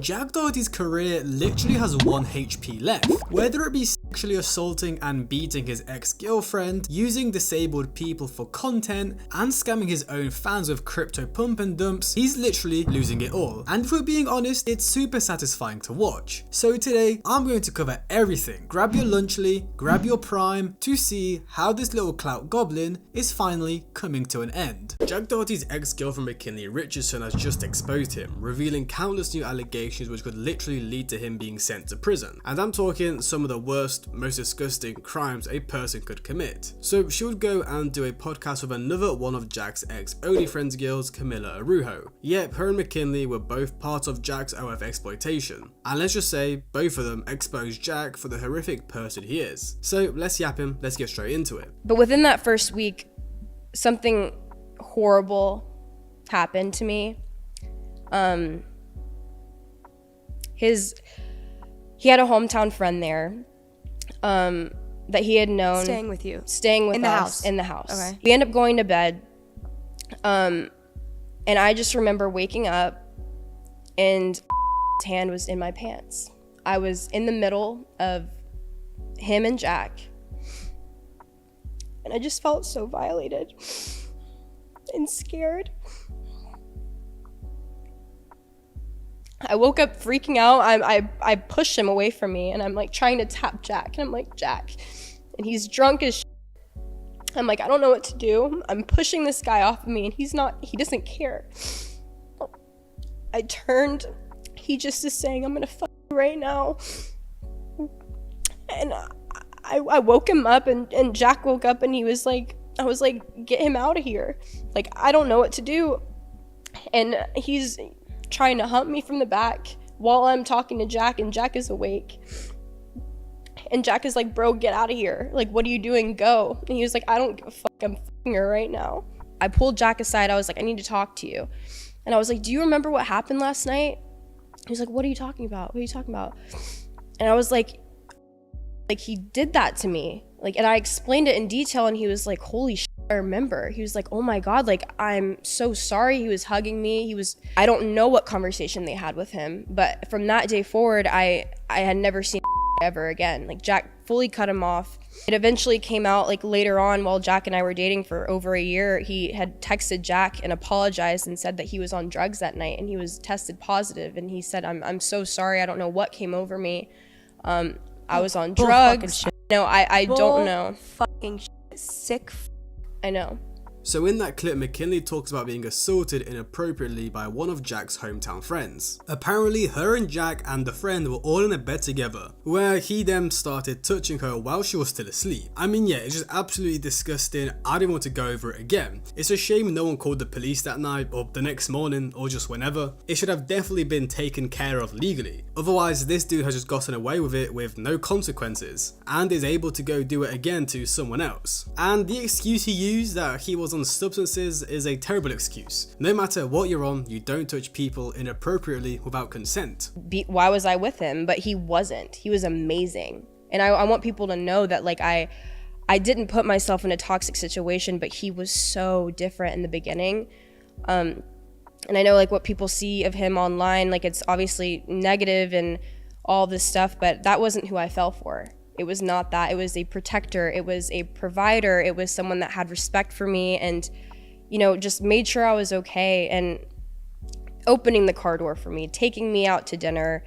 Jack Doherty's career literally has 1 HP left. Whether it be sexually assaulting and beating his ex-girlfriend, using disabled people for content, and scamming his own fans with crypto pump and dumps, he's literally losing it all. And if we're being honest, it's super satisfying to watch. So today, I'm going to cover everything. Grab your lunchly, grab your prime, to see how this little clout goblin is finally coming to an end. Jack Doherty's ex-girlfriend McKinley Richardson has just exposed him, revealing countless new allegations which could literally lead to him being sent to prison. And I'm talking some of the worst, most disgusting crimes a person could commit. So she would go and do a podcast with another one of Jack's ex-OnlyFriends girls, Camilla Arujo. Yep, her and McKinley were both part of Jack's OF exploitation. And let's just say, both of them exposed Jack for the horrific person he is. So let's yap him, let's get straight into it. But within that first week, something horrible happened to me. He had a hometown friend there that he had known staying with us in the house. Okay. We end up going to bed, and I just remember waking up and his hand was in my pants. I was in the middle of him and Jack, and I just felt so violated and scared. I woke up freaking out. I pushed him away from me, and I'm like trying to tap Jack, and I'm like, Jack, and he's drunk as shit. I'm like, I don't know what to do. I'm pushing this guy off of me, and he doesn't care. I turned, he just is saying, I'm gonna fuck you right now. And I woke him up, and Jack woke up, and he was like, I was like, get him out of here. Like, I don't know what to do. And he's trying to hump me from the back while I'm talking to Jack, and Jack is awake. And Jack is like, bro, get out of here. Like, what are you doing? Go. And he was like, I don't give a fuck. I'm fucking her right now. I pulled Jack aside. I was like, I need to talk to you. And I was like, do you remember what happened last night? He was like, what are you talking about? What are you talking about? And I was like, he did that to me. Like, and I explained it in detail, and he was like, holy shit, I remember. He was like, oh my God, like, I'm so sorry. He was hugging me. I don't know what conversation they had with him, but from that day forward, I had never seen ever again. Like, Jack fully cut him off. It eventually came out, like, later on, while Jack and I were dating for over a year, he had texted Jack and apologized and said that he was on drugs that night, and he was tested positive, and he said, I'm so sorry. I don't know what came over me. I was on drugs. No, I don't know. Fucking shit. Sick. I know. So in that clip, McKinley talks about being assaulted inappropriately by one of Jack's hometown friends. Apparently, her and Jack and the friend were all in a bed together, where he then started touching her while she was still asleep. I mean, yeah, it's just absolutely disgusting. I didn't want to go over it again. It's a shame no one called the police that night, or the next morning, or just whenever. It should have definitely been taken care of legally. Otherwise, this dude has just gotten away with it with no consequences, and is able to go do it again to someone else. And the excuse he used, that he was on substances, is a terrible excuse. No matter what you're on, you don't touch people inappropriately without consent. Why was I with him? But he wasn't. He was amazing. And I want people to know that, like, I didn't put myself in a toxic situation, but he was so different in the beginning. And I know, like, what people see of him online, like, it's obviously negative and all this stuff, but that wasn't who I fell for. It was not that. It was a protector. It was a provider. It was someone that had respect for me and, you know, just made sure I was okay, and opening the car door for me, taking me out to dinner,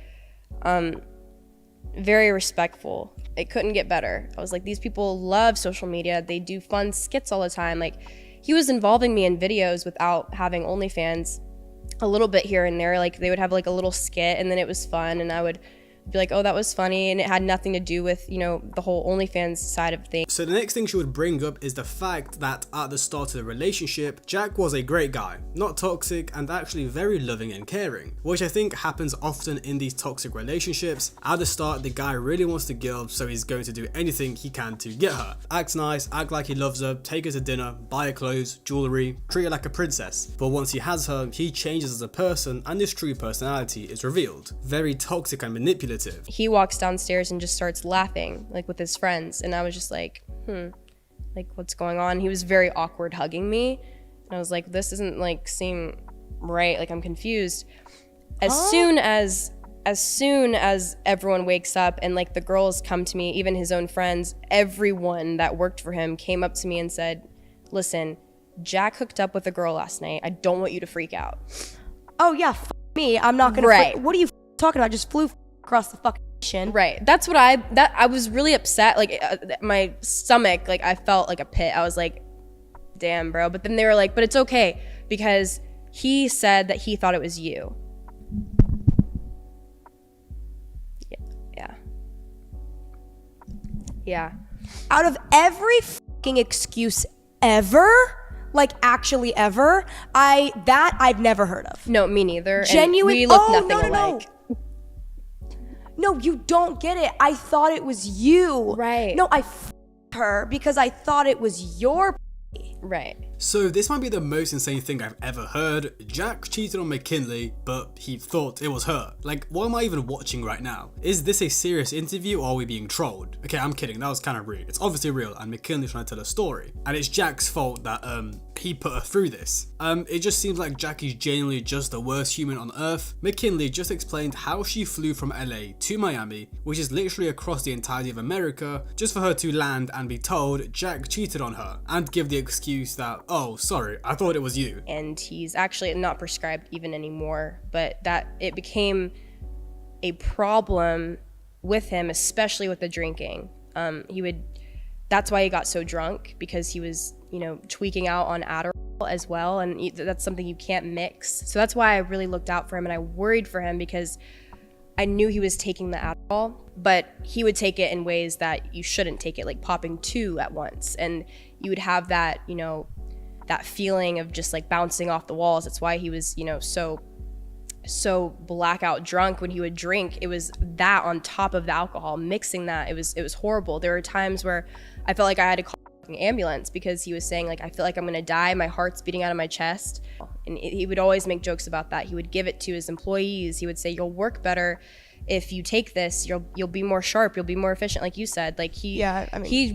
very respectful. It couldn't get better. I was like, these people love social media. They do fun skits all the time. Like, he was involving me in videos without having OnlyFans, a little bit here and there. Like, they would have like a little skit, and then it was fun, and I would be like, oh, that was funny, and it had nothing to do with, you know, the whole OnlyFans side of things. So the next thing she would bring up is the fact that at the start of the relationship, Jack was a great guy, not toxic, and actually very loving and caring, which I think happens often in these toxic relationships. At the start, the guy really wants the girl, so he's going to do anything he can to get her. Act nice, act like he loves her, take her to dinner, buy her clothes, jewelry, treat her like a princess. But once he has her, he changes as a person, and his true personality is revealed. Very toxic and manipulative. He walks downstairs and just starts laughing, like, with his friends, and I was just like, like, what's going on? He was very awkward hugging me, and I was like, this doesn't, like, seem right, like, I'm confused. As soon as as soon as everyone wakes up and like the girls come to me, even his own friends, everyone that worked for him came up to me and said, listen, Jack hooked up with a girl last night. I don't want you to freak out. Oh yeah, me. I'm not gonna. Right. What are you talking about? I just flew across the fucking ocean. Right. That's what I was really upset. Like my stomach, like I felt like a pit. I was like, damn, bro. But then they were like, but it's okay because he said that he thought it was you. Yeah. Out of every fucking excuse ever, like actually ever, I've never heard of. No, me neither. Genuine. And we look nothing alike. No, you don't get it. I thought it was you. Right. No, I f***ed her because I thought it was your. Right. So this might be the most insane thing I've ever heard. Jack cheated on McKinley, but he thought it was her. Like, what am I even watching right now? Is this a serious interview or are we being trolled? Okay, I'm kidding, that was kind of rude. It's obviously real and McKinley's trying to tell a story. And it's Jack's fault that he put her through this. It just seems like Jackie's genuinely just the worst human on earth. McKinley just explained how she flew from LA to Miami, which is literally across the entirety of America, just for her to land and be told Jack cheated on her and give the excuse that, oh, sorry, I thought it was you. And he's actually not prescribed even anymore, but that it became a problem with him, especially with the drinking. That's why he got so drunk, because he was, tweaking out on Adderall as well, and that's something you can't mix. So that's why I really looked out for him, and I worried for him because I knew he was taking the Adderall, but he would take it in ways that you shouldn't take it, like popping 2 at once, and you would have that, that feeling of just like bouncing off the walls. That's why he was, so blackout drunk when he would drink. It was that on top of the alcohol, mixing that. It was horrible. There were times where I felt like I had to call an ambulance because he was saying like, I feel like I'm gonna die. My heart's beating out of my chest. And he would always make jokes about that. He would give it to his employees. He would say, you'll work better if you take this. You'll be more sharp. You'll be more efficient. Like you said, like he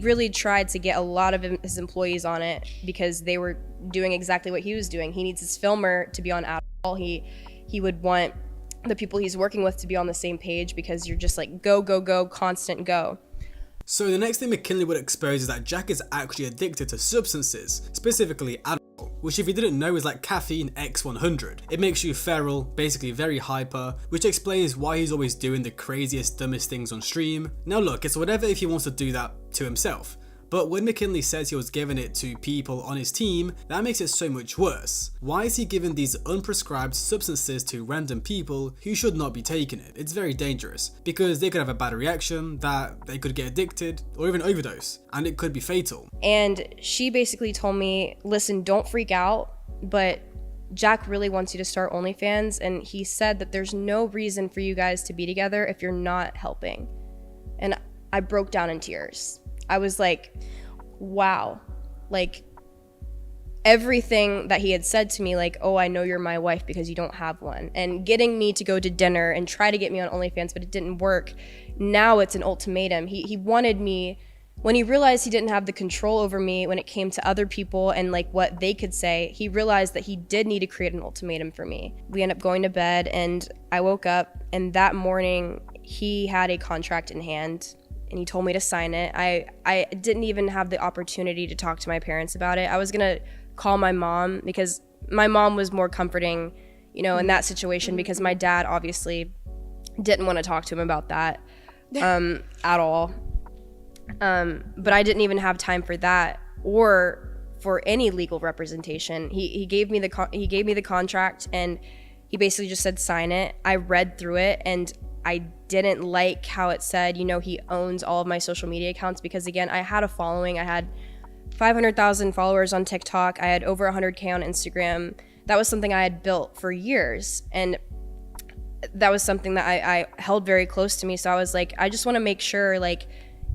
really tried to get a lot of his employees on it because they were doing exactly what he was doing. He needs his filmer to be on Adderall. He would want the people he's working with to be on the same page because you're just like go, go, go, constant go. So the next thing McKinley would expose is that Jack is actually addicted to substances, specifically Adderall, which if you didn't know is like caffeine X100. It makes you feral, basically very hyper, which explains why he's always doing the craziest, dumbest things on stream. Now look, it's whatever if he wants to do that to himself. But when McKinley says he was giving it to people on his team, that makes it so much worse. Why is he giving these unprescribed substances to random people who should not be taking it? It's very dangerous, because they could have a bad reaction, that they could get addicted, or even overdose, and it could be fatal. And she basically told me, listen, don't freak out, but Jack really wants you to start OnlyFans, and he said that there's no reason for you guys to be together if you're not helping. And I broke down in tears. I was like, wow, like everything that he had said to me, like, oh, I know you're my wife because you don't have one, and getting me to go to dinner and try to get me on OnlyFans, but it didn't work. Now it's an ultimatum. He wanted me, when he realized he didn't have the control over me when it came to other people and like what they could say, he realized that he did need to create an ultimatum for me. We ended up going to bed, and I woke up, and that morning he had a contract in hand. And he told me to sign it. I didn't even have the opportunity to talk to my parents about it. I was gonna call my mom because my mom was more comforting, in that situation, because my dad obviously didn't want to talk to him about that at all. But I didn't even have time for that or for any legal representation. He gave me the contract, and he basically just said sign it. I read through it, and I didn't like how it said, he owns all of my social media accounts, because again, I had a following. I had 500,000 followers on TikTok. I had over 100K on Instagram. That was something I had built for years, and that was something that I held very close to me. So I was like, I just want to make sure, like,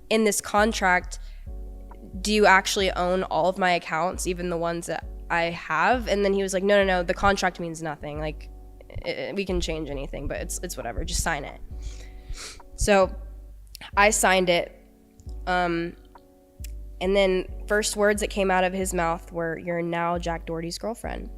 in this contract, do you actually own all of my accounts, even the ones that I have? And then he was like, no, the contract means nothing. Like, we can change anything, but it's whatever, just sign it. So I signed it, and then first words that came out of his mouth were, you're now Jack Doherty's girlfriend.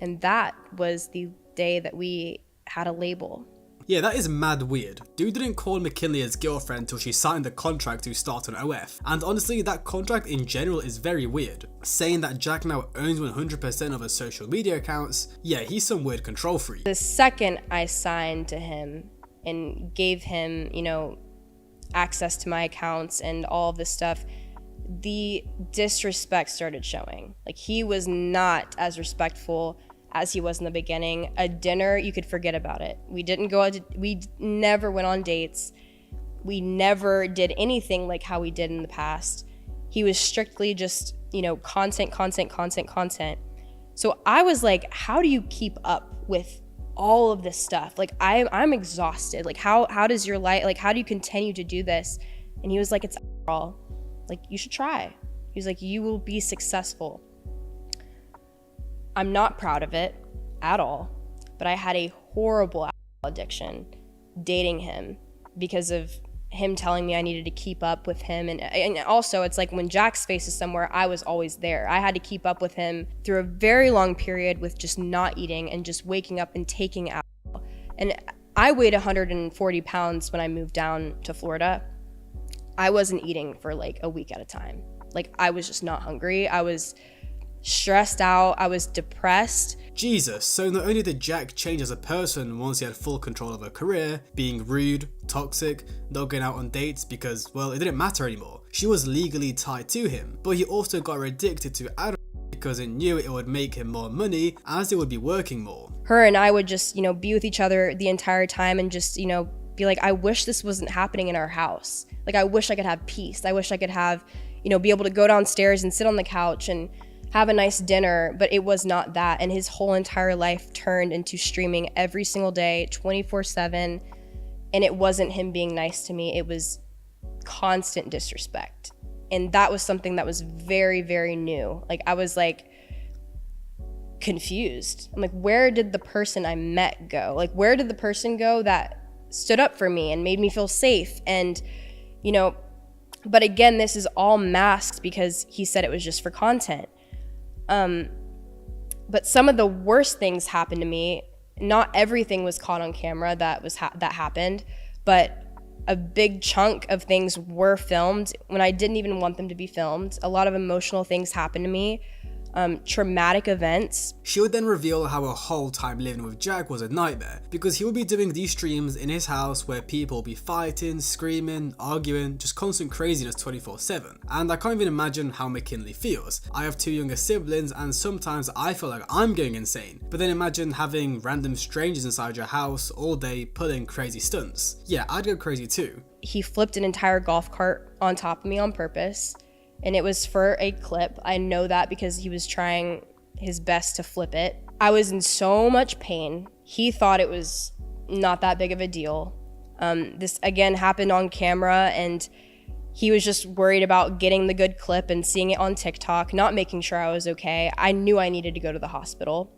And that was the day that we had a label. Yeah, that is mad weird. Dude didn't call McKinley his girlfriend till she signed the contract to start on OF. And honestly, that contract in general is very weird. Saying that Jack now owns 100% of her social media accounts, yeah, he's some weird control freak. The second I signed to him and gave him, access to my accounts and all of this stuff, the disrespect started showing. Like, he was not as respectful as he was in the beginning. A dinner, you could forget about it. We never went on dates. We never did anything like how we did in the past. He was strictly just, content. So I was like, how do you keep up with all of this stuff? Like, I'm exhausted. Like, how does your life, like, how do you continue to do this? And he was like, it's all, like, you should try. He was like, you will be successful. I'm not proud of it at all, but I had a horrible alcohol addiction dating him because of him telling me I needed to keep up with him. And also, it's like when Jack's face is somewhere, I was always there. I had to keep up with him through a very long period with just not eating and just waking up and taking alcohol. And I weighed 140 pounds when I moved down to Florida. I wasn't eating for like a week at a time. Like, I was just not hungry. I was stressed out. I was depressed. Jesus, so not only did Jack change as a person once he had full control of her career, being rude, toxic, not going out on dates because, well, it didn't matter anymore. She was legally tied to him, but he also got her addicted to alcohol because it knew it would make him more money as it would be working more. Her and I would just, be with each other the entire time and just, be like, I wish this wasn't happening in our house. Like, I wish I could have peace. I wish I could have, be able to go downstairs and sit on the couch and have a nice dinner, but it was not that. And his whole entire life turned into streaming every single day, 24/7. And it wasn't him being nice to me. It was constant disrespect. And that was something that was very, very new. Like, I was like confused. I'm like, where did the person I met go? Like, where did the person go that stood up for me and made me feel safe? And, but again, this is all masked because he said it was just for content. But some of the worst things happened to me. Not everything was caught on camera that happened, but a big chunk of things were filmed when I didn't even want them to be filmed. A lot of emotional things happened to me. Traumatic events. She would then reveal how her whole time living with Jack was a nightmare because he would be doing these streams in his house where people would be fighting, screaming, arguing, just constant craziness 24/7. And I can't even imagine how McKinley feels. I have 2 younger siblings and sometimes I feel like I'm going insane. But then imagine having random strangers inside your house all day pulling crazy stunts. Yeah, I'd go crazy too. He flipped an entire golf cart on top of me on purpose. And it was for a clip. I know that because he was trying his best to flip it. I was in so much pain. He thought it was not that big of a deal. This again happened on camera and he was just worried about getting the good clip and seeing it on TikTok, not making sure I was okay. I knew I needed to go to the hospital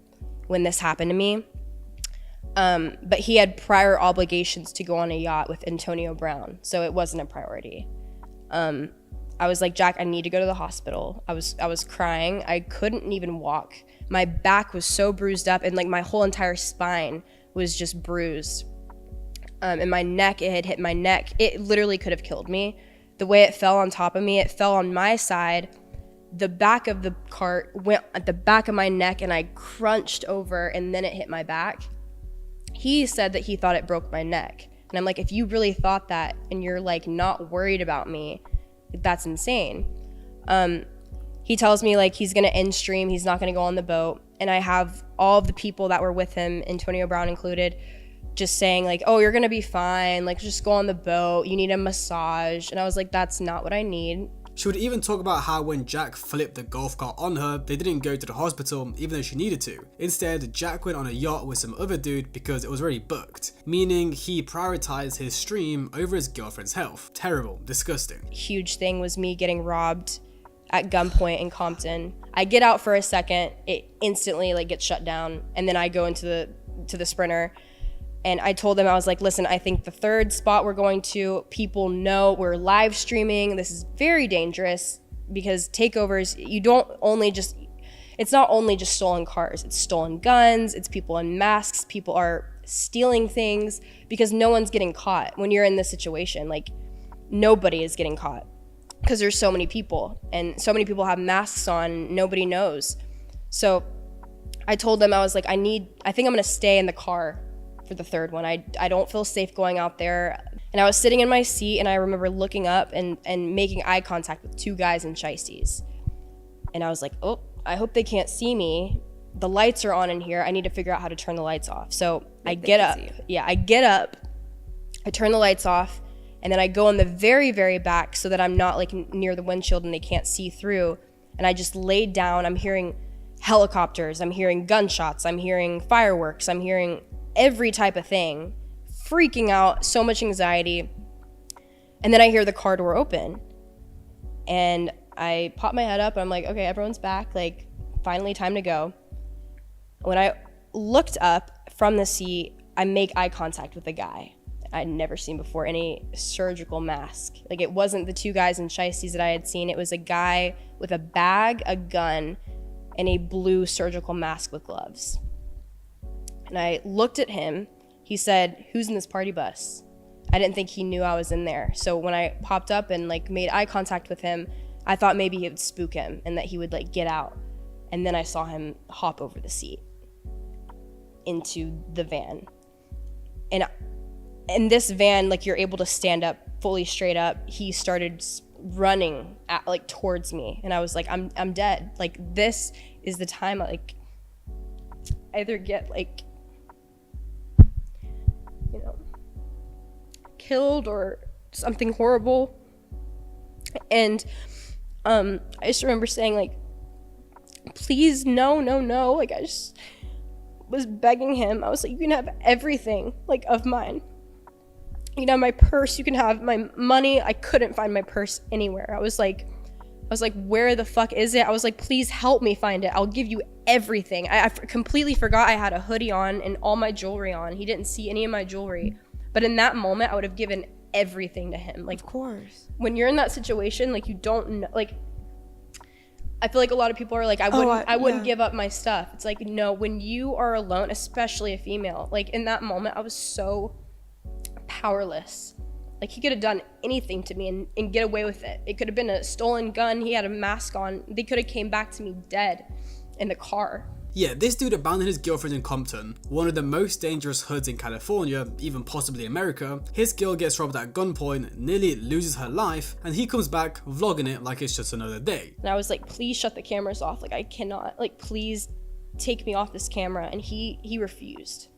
when this happened to me. But he had prior obligations to go on a yacht with Antonio Brown, so it wasn't a priority. I was like, Jack, I need to go to the hospital. I was crying. I couldn't even walk. My back was so bruised up and like my whole entire spine was just bruised. And my neck, it had hit my neck. It literally could have killed me. The way it fell on top of me, it fell on my side. The back of the cart went at the back of my neck and I crunched over and then it hit my back. He said that he thought it broke my neck. And I'm like, if you really thought that and you're like not worried about me, that's insane. He tells me like he's gonna end stream, he's not gonna go on the boat, and I have all of the people that were with him, Antonio Brown included, just saying like, oh, you're gonna be fine, like just go on the boat, you need a massage. And I was like, that's not what I need. She would even talk about how when Jack flipped the golf cart on her, they didn't go to the hospital even though she needed to. Instead, Jack went on a yacht with some other dude because it was already booked, meaning he prioritized his stream over his girlfriend's health. Terrible, disgusting. Huge thing was me getting robbed at gunpoint in Compton. I get out for a second, it instantly like gets shut down, and then I go into the Sprinter. And I told them, I was like, listen, I think the third spot we're going to, people know we're live streaming. This is very dangerous because takeovers, it's not only just stolen cars, it's stolen guns, it's people in masks, people are stealing things, because no one's getting caught when you're in this situation. Like, nobody is getting caught because there's so many people, and so many people have masks on. Nobody knows. So I told them, I was like, I think I'm gonna stay in the car for the third one. I don't feel safe going out there. And I was sitting in my seat, and I remember looking up and making eye contact with two guys in shiesties. And I was like, oh, I hope they can't see me. The lights are on in here. I need to figure out how to turn the lights off. So I get up. Yeah, I get up. I turn the lights off, and then I go in the very, very back so that I'm not like near the windshield and they can't see through. And I just laid down. I'm hearing helicopters. I'm hearing gunshots. I'm hearing fireworks. I'm hearing every type of thing. Freaking out, so much anxiety. And then I hear the car door open. And I pop my head up, and I'm like, okay, everyone's back. Like, finally time to go. When I looked up from the seat, I make eye contact with a guy I'd never seen before in a surgical mask. Like, it wasn't the two guys in shiesties that I had seen. It was a guy with a bag, a gun, and a blue surgical mask with gloves. And I looked at him. He said, "Who's in this party bus?" I didn't think he knew I was in there. So when I popped up and like made eye contact with him, I thought maybe he would spook him and that he would like get out. And then I saw him hop over the seat into the van. And in this van, like, you're able to stand up fully straight up. He started running towards me, and I was like, I'm dead. Like, this is the time I like either get like, you know, killed or something horrible. And I just remember saying, like, please, no. Like, I just was begging him. I was like, you can have everything, like, of mine. You can have my purse, you can have my money. I couldn't find my purse anywhere. I was like, where the fuck is it? I was like, please help me find it. I'll give you everything. I completely forgot I had a hoodie on and all my jewelry on. He didn't see any of my jewelry. But in that moment, I would have given everything to him. Like, of course. When you're in that situation, like, you don't know, like, I feel like a lot of people are like, I wouldn't give up my stuff. It's like, no, when you are alone, especially a female, like, in that moment, I was so powerless. Like, he could have done anything to me and get away with it. It could have been a stolen gun. He had a mask on. They could have came back to me dead in the car. Yeah, this dude abandoned his girlfriend in Compton, one of the most dangerous hoods in California, even possibly America. His girl gets robbed at gunpoint, nearly loses her life, and he comes back vlogging it like it's just another day. And I was like, please shut the cameras off. Like, I cannot, like, please take me off this camera. And he refused.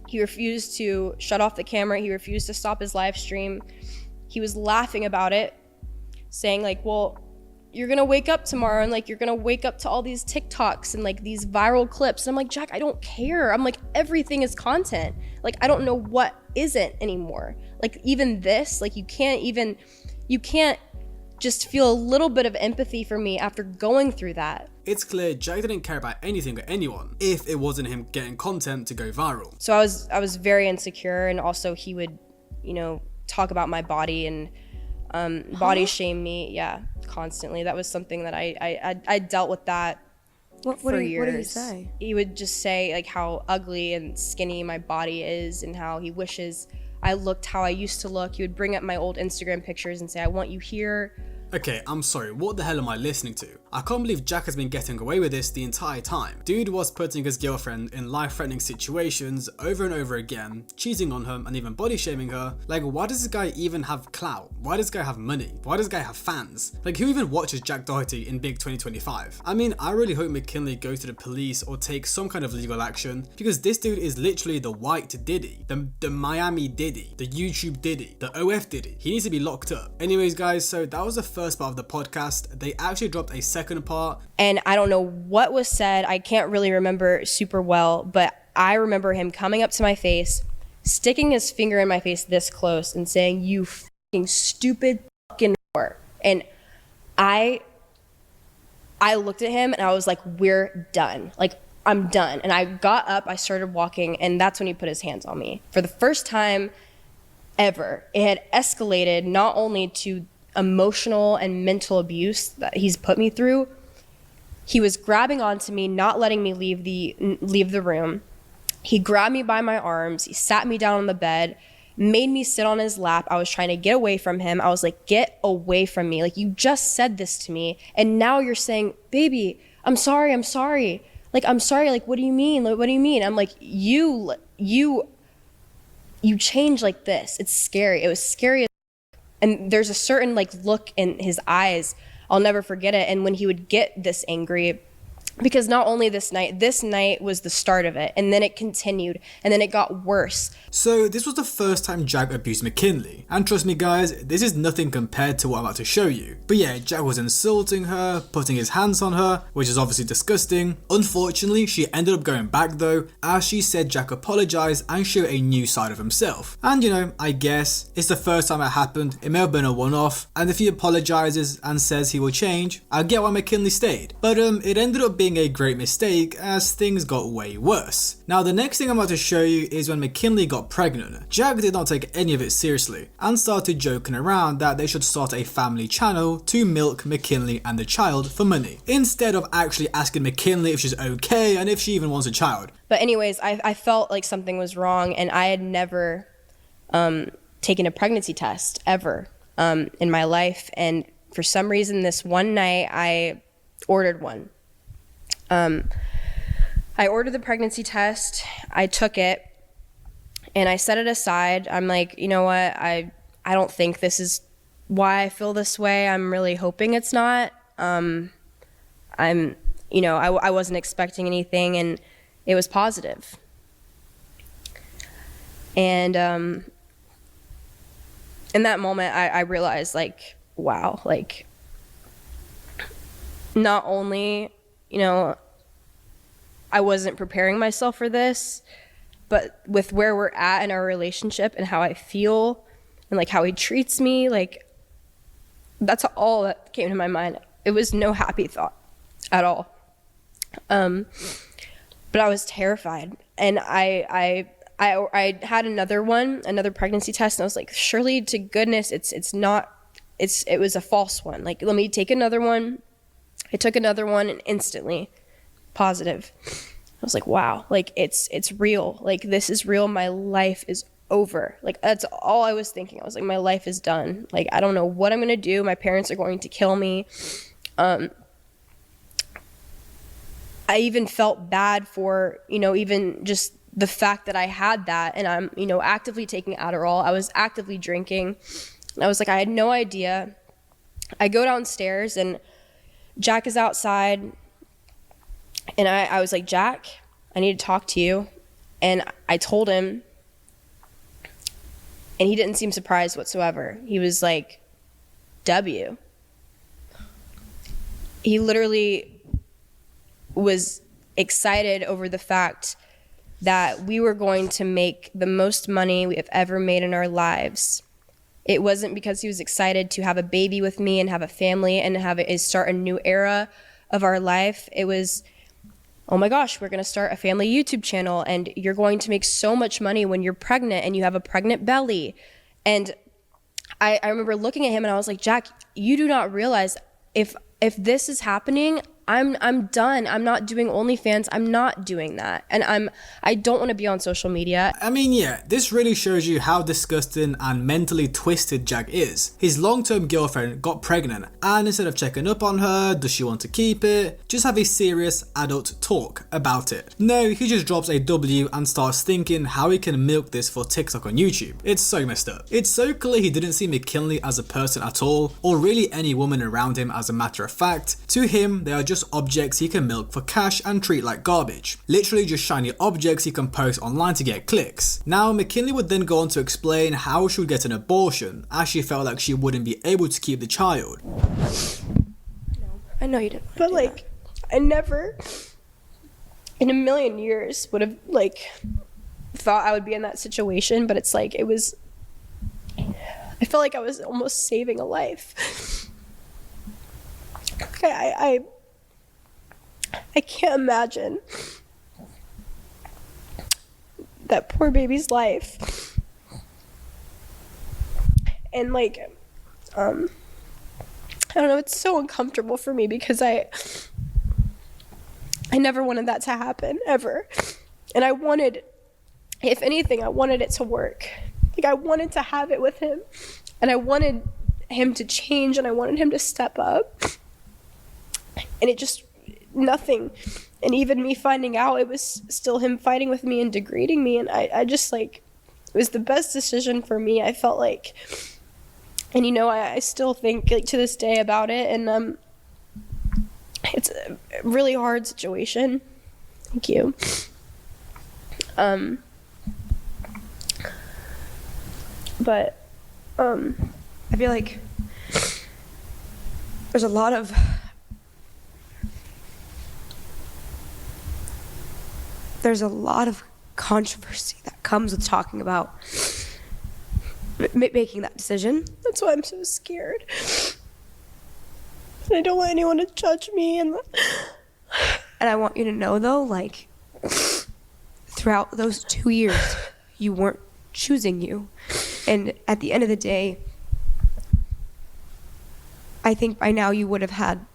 He refused to shut off the camera. He refused to stop his live stream. He was laughing about it, saying, like, well, you're gonna wake up tomorrow and like you're gonna wake up to all these TikToks and like these viral clips. And I'm like, Jack, I don't care. I'm like, everything is content. Like, I don't know what isn't anymore. Like, even this, like, you can't just feel a little bit of empathy for me after going through that. It's clear Jack didn't care about anything or anyone if it wasn't him getting content to go viral. So I was very insecure, and also he would, you know, talk about my body and body shame me, constantly. That was something that I dealt with that for years. What did he say? He would just say like how ugly and skinny my body is and how he wishes I looked how I used to look. He would bring up my old Instagram pictures and say, I want you here. Okay, I'm sorry, what the hell am I listening to? I can't believe Jack has been getting away with this the entire time. Dude was putting his girlfriend in life-threatening situations over and over again, cheating on her and even body shaming her. Like, why does this guy even have clout? Why does this guy have money? Why does this guy have fans? Like, who even watches Jack Doherty in Big 2025? I mean, I really hope McKinley goes to the police or takes some kind of legal action, because this dude is literally the white Diddy, the Miami Diddy, the YouTube Diddy, the OF Diddy. He needs to be locked up. Anyways guys, so that was the first part of the podcast. They actually dropped a second part. And I don't know what was said. I can't really remember super well, but I remember him coming up to my face, sticking his finger in my face this close and saying, you fucking stupid fucking whore. And I looked at him and I was like, we're done. Like, I'm done. And I got up, I started walking, and that's when he put his hands on me. For the first time ever, it had escalated not only to emotional and mental abuse that he's put me through. He was grabbing onto me, not letting me leave the room. He grabbed me by my arms. He sat me down on the bed, made me sit on his lap. I was trying to get away from him. I was like, get away from me. Like, you just said this to me. And now you're saying, baby, I'm sorry. Like, I'm sorry. Like, what do you mean? Like, what do you mean? I'm like, you change like this. It's scary. It was scary. And there's a certain like look in his eyes. I'll never forget it. And when he would get this angry, because not only this night was the start of it, and then it continued, and then it got worse. So this was the first time Jack abused McKinley, and trust me guys, this is nothing compared to what I'm about to show you. But yeah, Jack was insulting her, putting his hands on her, which is obviously disgusting. Unfortunately, she ended up going back though, as she said Jack apologized and showed a new side of himself. And you know, I guess it's the first time it happened, it may have been a one-off, and if he apologizes and says he will change, I get why McKinley stayed. But it ended up being a great mistake as things got way worse. Now the next thing I'm about to show you is when McKinley got pregnant. Jack did not take any of it seriously and started joking around that they should start a family channel to milk McKinley and the child for money, instead of actually asking McKinley if she's okay and if she even wants a child. But anyways, I felt like something was wrong, and I had never taken a pregnancy test ever in my life. And for some reason this one night I ordered one. I ordered the pregnancy test, I took it, and I set it aside. I'm like, you know what, I don't think this is why I feel this way. I'm really hoping it's not. I wasn't expecting anything, and it was positive. And in that moment, I realized, like, wow, like, not only, I wasn't preparing myself for this, but with where we're at in our relationship and how I feel and like how he treats me, like, that's all that came to my mind. It was no happy thought at all. But I was terrified, and I had another pregnancy test, and I was like, surely to goodness it was a false one. Like, let me take another one. I took another one, and instantly positive. I was like, wow, like it's real. Like, this is real. My life is over. Like, that's all I was thinking. I was like, my life is done. Like, I don't know what I'm gonna do. My parents are going to kill me. I even felt bad for, even just the fact that I had that, and I'm, actively taking Adderall. I was actively drinking. I was like, I had no idea. I go downstairs, and Jack is outside, and I was like, Jack, I need to talk to you. And I told him, and he didn't seem surprised whatsoever. He was like, W. He literally was excited over the fact that we were going to make the most money we have ever made in our lives. It wasn't because he was excited to have a baby with me and have a family and start a new era of our life. It was, oh my gosh, we're going to start a family YouTube channel, and you're going to make so much money when you're pregnant and you have a pregnant belly. And I remember looking at him, and I was like, Jack, you do not realize if this is happening, I'm done. I'm not doing OnlyFans. I'm not doing that. And I don't want to be on social media. I mean, yeah, this really shows you how disgusting and mentally twisted Jack is. His long-term girlfriend got pregnant, and instead of checking up on her, does she want to keep it, just have a serious adult talk about it. No, he just drops a W and starts thinking how he can milk this for TikTok on YouTube. It's so messed up. It's so clear he didn't see McKinley as a person at all, or really any woman around him as a matter of fact. To him, they are just objects he can milk for cash and treat like garbage. Literally just shiny objects he can post online to get clicks. Now, McKinley would then go on to explain how she would get an abortion, as she felt like she wouldn't be able to keep the child. I know you didn't. But like, I never in a million years would have like thought I would be in that situation, but it's like, I felt like I was almost saving a life. I can't imagine that poor baby's life. And like, I don't know, it's so uncomfortable for me because I never wanted that to happen, ever. And I wanted if anything, I wanted it to work. Like, I wanted to have it with him, and I wanted him to change, and I wanted him to step up. And it just, nothing. And even me finding out, it was still him fighting with me and degrading me. And I just, like, it was the best decision for me, I felt like. And, you know, I still think, like, to this day about it. And it's a really hard situation. Thank you. But I feel like there's a lot of controversy that comes with talking about making that decision. that's why I'm so scared. And I don't want anyone to judge me. And I want you to know, though, like, throughout those 2 years, you weren't choosing you. And at the end of the day, I think by now you would have had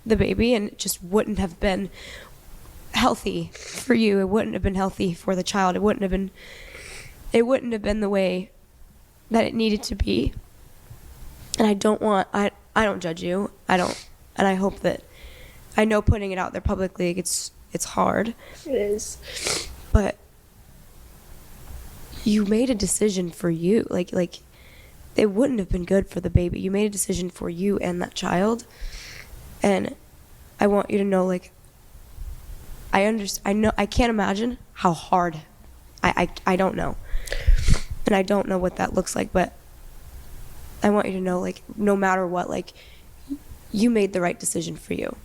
the baby, and it just wouldn't have been healthy for you. It wouldn't have been healthy for the child. It wouldn't have been the way that it needed to be. And I don't judge you. And I hope that, I know putting it out there publicly, it's hard. it is. But you made a decision for you. Like it wouldn't have been good for the baby. You made a decision for you and that child. And I want you to know, like, I can't imagine how hard. I don't know. And I don't know what that looks like, but I want you to know, like, no matter what, like, you made the right decision for you.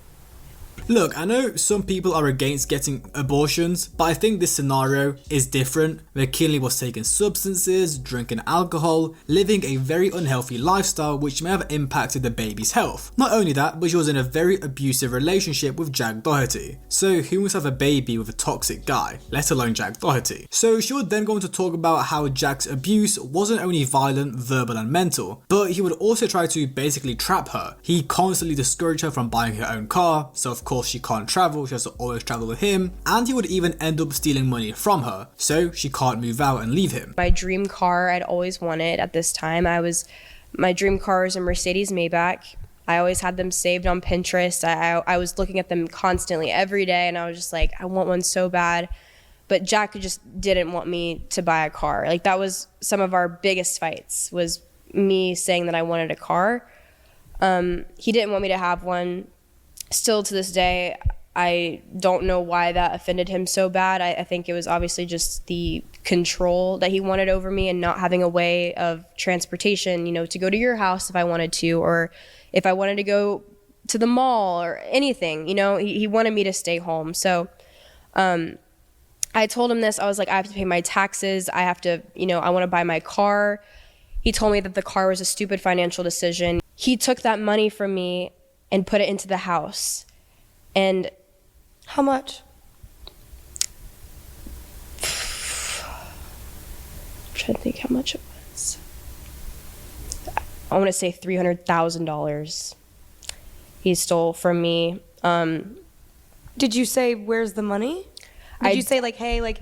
Look, I know some people are against getting abortions, but I think this scenario is different. McKinley was taking substances, drinking alcohol, living a very unhealthy lifestyle which may have impacted the baby's health. Not only that, but she was in a very abusive relationship with Jack Doherty. So who wants to have a baby with a toxic guy, let alone Jack Doherty? So she would then go on to talk about how Jack's abuse wasn't only violent, verbal and mental, but he would also try to basically trap her. He constantly discouraged her from buying her own car, so of course she can't travel, she has to always travel with him, and he would even end up stealing money from her, so she can't move out and leave him. My dream car I'd always wanted at this time, my dream car is a Mercedes Maybach. I always had them saved on Pinterest. I was looking at them constantly every day, and I was just like, I want one so bad. But Jack just didn't want me to buy a car. Like, that was some of our biggest fights, was me saying that I wanted a car. He didn't want me to have one. Still to this day, I don't know why that offended him so bad. I think it was obviously just the control that he wanted over me, and not having a way of transportation, you know, to go to your house if I wanted to, or if I wanted to go to the mall or anything, you know, he wanted me to stay home. So I told him this. I was like, I have to pay my taxes. I have to, you know, I want to buy my car. He told me that the car was a stupid financial decision. He took that money from me and put it into the house. And How much? I'm trying to think how much it was. I want to say $300,000 he stole from me. Did you say, where's the money? Did you say, like, hey, like,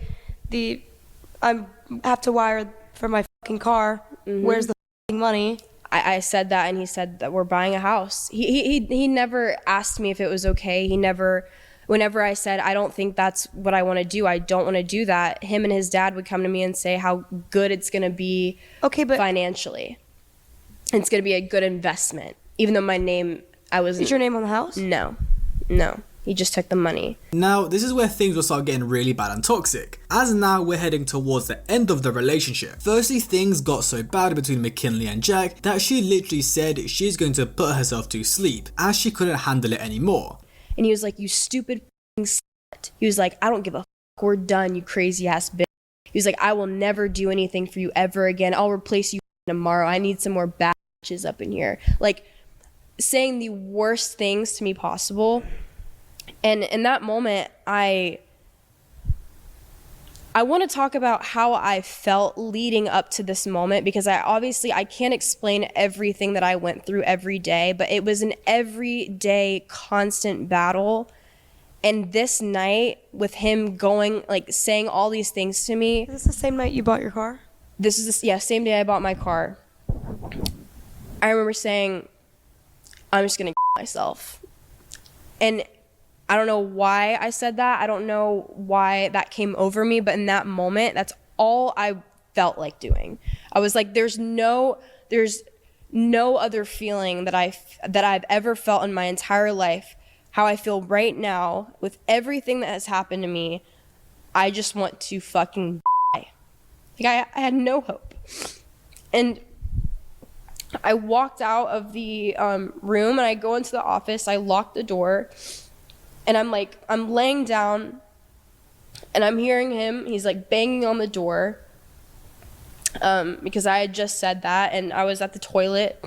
I have to wire for my fucking car. Mm-hmm. Where's the fucking money? I said that, and he said that we're buying a house. He never asked me if it was okay. Whenever I said, I don't think that's what I want to do, I don't want to do that, him and his dad would come to me and say how good it's going to be financially. It's going to be a good investment. Even though my name, Is your name on the house? No. He just took the money. Now, this is where things will start getting really bad and toxic, as now we're heading towards the end of the relationship. Firstly, things got so bad between McKinley and Jack that she literally said she's going to put herself to sleep, as she couldn't handle it anymore. And he was like, you stupid f***ing slut. He was like, I don't give a f***, we're done, you crazy ass bitch. He was like, I will never do anything for you ever again. I'll replace you tomorrow. I need some more bad bitches up in here. Like, saying the worst things to me possible. And in that moment, I want to talk about how I felt leading up to this moment, because I can't explain everything that I went through every day, but it was an everyday constant battle. And this night with him going, like, saying all these things to me. Is this the same night you bought your car? This is, same day I bought my car. I remember saying, I'm just going to myself. And I don't know why I said that. I don't know why that came over me. But in that moment, that's all I felt like doing. I was like, there's no other feeling that I've ever felt in my entire life. How I feel right now with everything that has happened to me. I just want to fucking die. Like I had no hope. And I walked out of the room and I go into the office. I lock the door and I'm laying down and I'm hearing him. He's like banging on the door because I had just said that, and I was at the toilet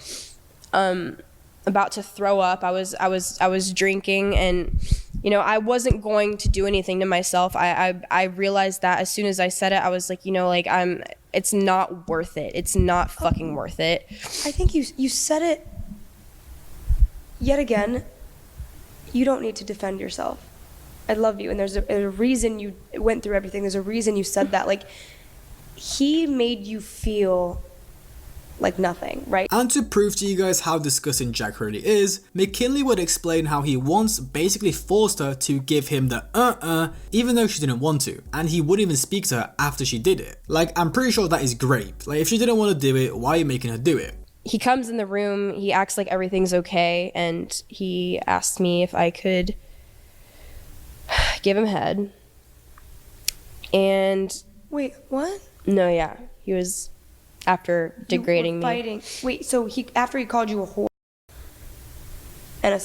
about to throw up. I was drinking, and I wasn't going to do anything to myself. I realized that as soon as I said it, I was like, it's not worth it. It's not fucking worth it. I think you said it yet again. You don't need to defend yourself. I love you, and there's a reason you went through everything. There's a reason you said that. Like, he made you feel like nothing, right? And to prove to you guys how disgusting Jack really is, McKinley would explain how he once basically forced her to give him the even though she didn't want to, and he wouldn't even speak to her after she did it. Like, I'm pretty sure that is great. Like, if she didn't want to do it, why are you making her do it? He comes in the room, he acts like everything's okay, and he asked me if I could give him head. And wait, what? No, yeah, he was after degrading me. Fighting. Wait, so after he called you a whore and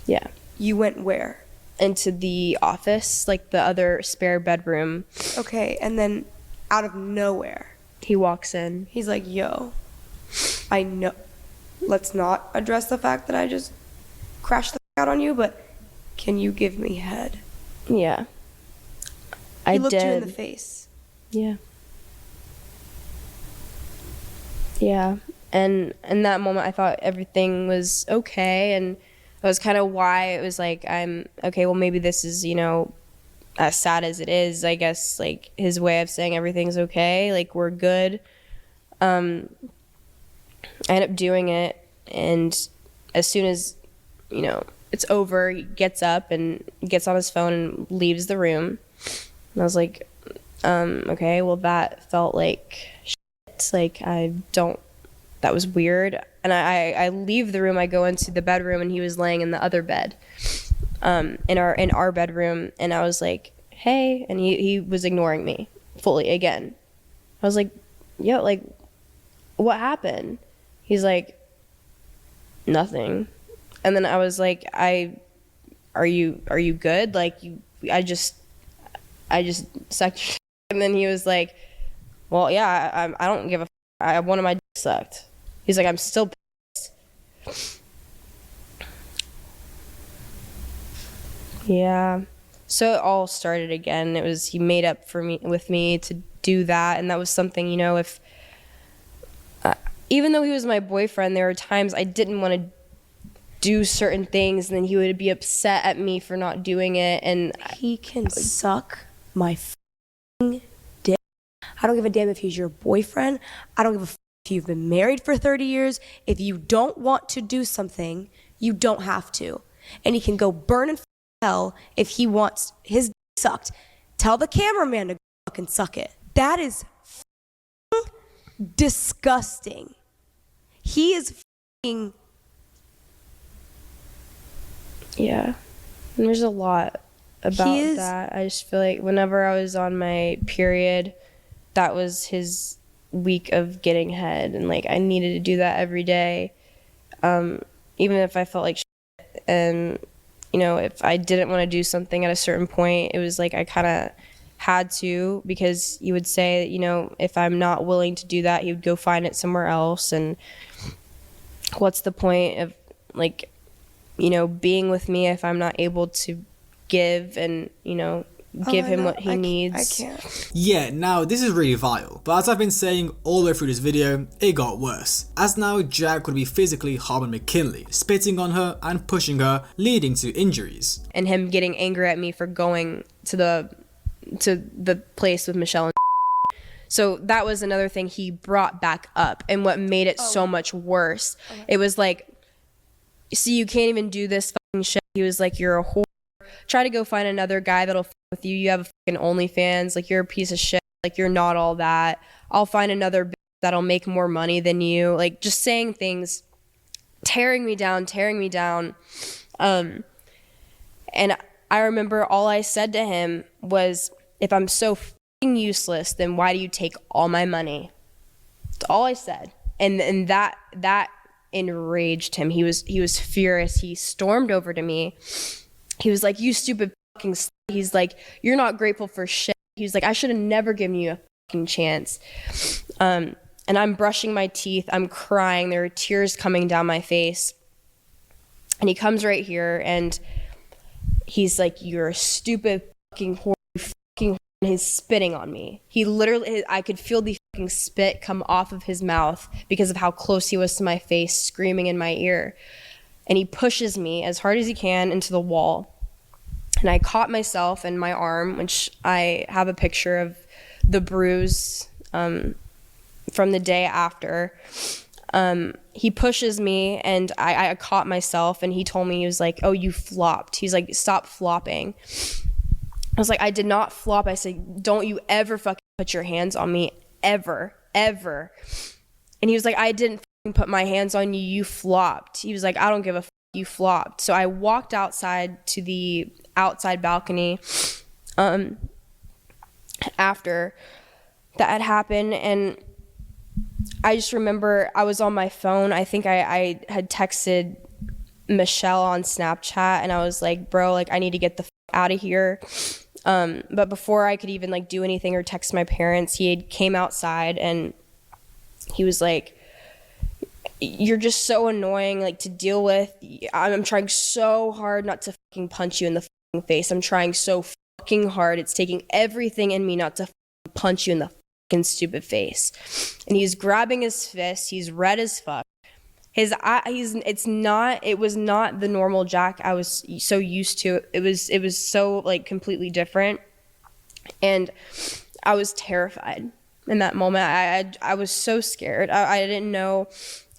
yeah, you went where? Into the office, like the other spare bedroom. Okay, and then out of nowhere, he walks in. He's like, "Yo, I know. Let's not address the fact that I just crashed the out on you, but can you give me head?" Yeah, he looked you in the face. Yeah. Yeah, and in that moment I thought everything was okay, and that was kind of why it was like, I'm okay, well maybe this is, as sad as it is, I guess, like his way of saying everything's okay, like we're good. I end up doing it, and as soon as, it's over, he gets up and gets on his phone and leaves the room. And I was like, okay, well that felt like like that was weird. And I leave the room, I go into the bedroom, and he was laying in the other bed in our bedroom, and I was like, hey, and he was ignoring me fully again. I was like, yo, like what happened? He's like, nothing. And then I was like, are you good? Like I just sucked. And then he was like, well, yeah, I don't give a one of my dick sucked. He's like, I'm still pissed. Yeah. So it all started again. It was, he made up with me to do that. And that was something, if, even though he was my boyfriend, there were times I didn't want to do certain things, and then he would be upset at me for not doing it. And he can suck my dick. I don't give a damn if he's your boyfriend. I don't give a if you've been married for 30 years. If you don't want to do something, you don't have to. And he can go burn in hell if he wants his dick sucked. Tell the cameraman to fucking suck it. That is disgusting. He is fucking... Yeah. And there's a lot about that. I just feel like whenever I was on my period, that was his week of getting head, and like I needed to do that every day, even if I felt like shit. And if I didn't want to do something at a certain point, it was like I kind of had to, because he would say that, if I'm not willing to do that, he would go find it somewhere else. And what's the point of being with me if I'm not able to give and give Oh, I him know. what he needs. I can't. Yeah, now this is really vile, but as I've been saying all the way through this video, it got worse. As now Jack would be physically harming McKinley, spitting on her and pushing her, leading to injuries. And him getting angry at me for going to the place with Michelle and so that was another thing he brought back up, and what made it so much worse. It was like, see, you can't even do this fucking shit. He was like, you're a whore. Try to go find another guy that'll fuck with you. You have a fucking OnlyFans. Like, you're a piece of shit. Like, you're not all that. I'll find another bitch that'll make more money than you. Like, just saying things, tearing me down. And I remember all I said to him was, if I'm so fucking useless, then why do you take all my money? That's all I said. And that enraged him. He was furious. He stormed over to me. He was like, you stupid fucking slut. He's like, you're not grateful for shit. He was like, I should have never given you a fucking chance. And I'm brushing my teeth. I'm crying. There are tears coming down my face. And he comes right here and he's like, you're a stupid fucking whore. You fucking whore. And he's spitting on me. He literally, I could feel the fucking spit come off of his mouth because of how close he was to my face, screaming in my ear. And he pushes me as hard as he can into the wall. And I caught myself in my arm, which I have a picture of the bruise from the day after. He pushes me and I caught myself, and he told me, he was like, oh, you flopped. He's like, stop flopping. I was like, I did not flop. I said, don't you ever fucking put your hands on me, ever. And he was like, I didn't put my hands on you, you flopped. He was like, I don't give a fuck, you flopped. So I walked outside to the outside balcony after that had happened, and I just remember I was on my phone. I think I had texted Michelle on Snapchat, and I was like, bro, like, I need to get the fuck out of here. But before I could even like do anything or text my parents, he had came outside and he was like, you're just so annoying, like, to deal with. I'm trying so hard not to fucking punch you in the fucking face. I'm trying so fucking hard. It's taking everything in me not to fucking punch you in the fucking stupid face. And he's grabbing his fist. He's red as fuck. His eye, it was not the normal Jack I was so used to. It was so like completely different. And I was terrified in that moment. I was so scared. I didn't know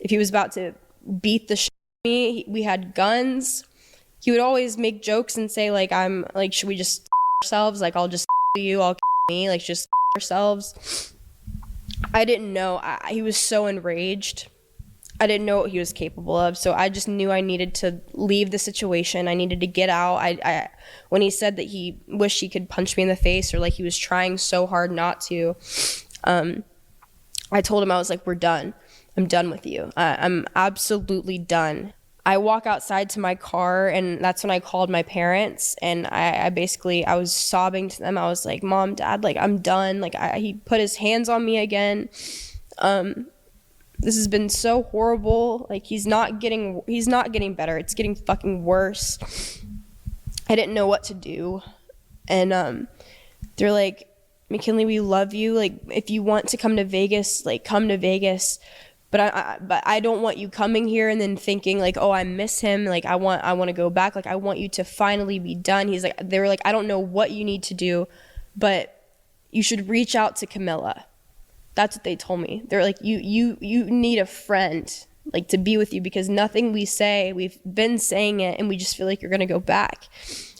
if he was about to beat the shit out of me. We had guns. He would always make jokes and say, like, I'm like, should we just ourselves? Like, I'll just you, I'll me, like, just ourselves. I didn't know. He was so enraged. I didn't know what he was capable of. So I just knew I needed to leave the situation. I needed to get out. When he said that he wished he could punch me in the face, or like he was trying so hard not to, I told him, I was like, we're done. I'm done with you. I'm absolutely done. I walk outside to my car, and that's when I called my parents, and I was sobbing to them. I was like, Mom, Dad, like, I'm done. Like, he put his hands on me again. This has been so horrible. Like, he's not getting better. It's getting fucking worse. I didn't know what to do. And they're like, McKinley, we love you. Like, if you want to come to Vegas, like, come to Vegas. But I don't want you coming here and then thinking like, oh, I miss him. Like, I want to go back. Like, I want you to finally be done. They were like, I don't know what you need to do, but you should reach out to Camilla. That's what they told me. They're like, you need a friend, like, to be with you, because nothing we say, we've been saying it, and we just feel like you're going to go back.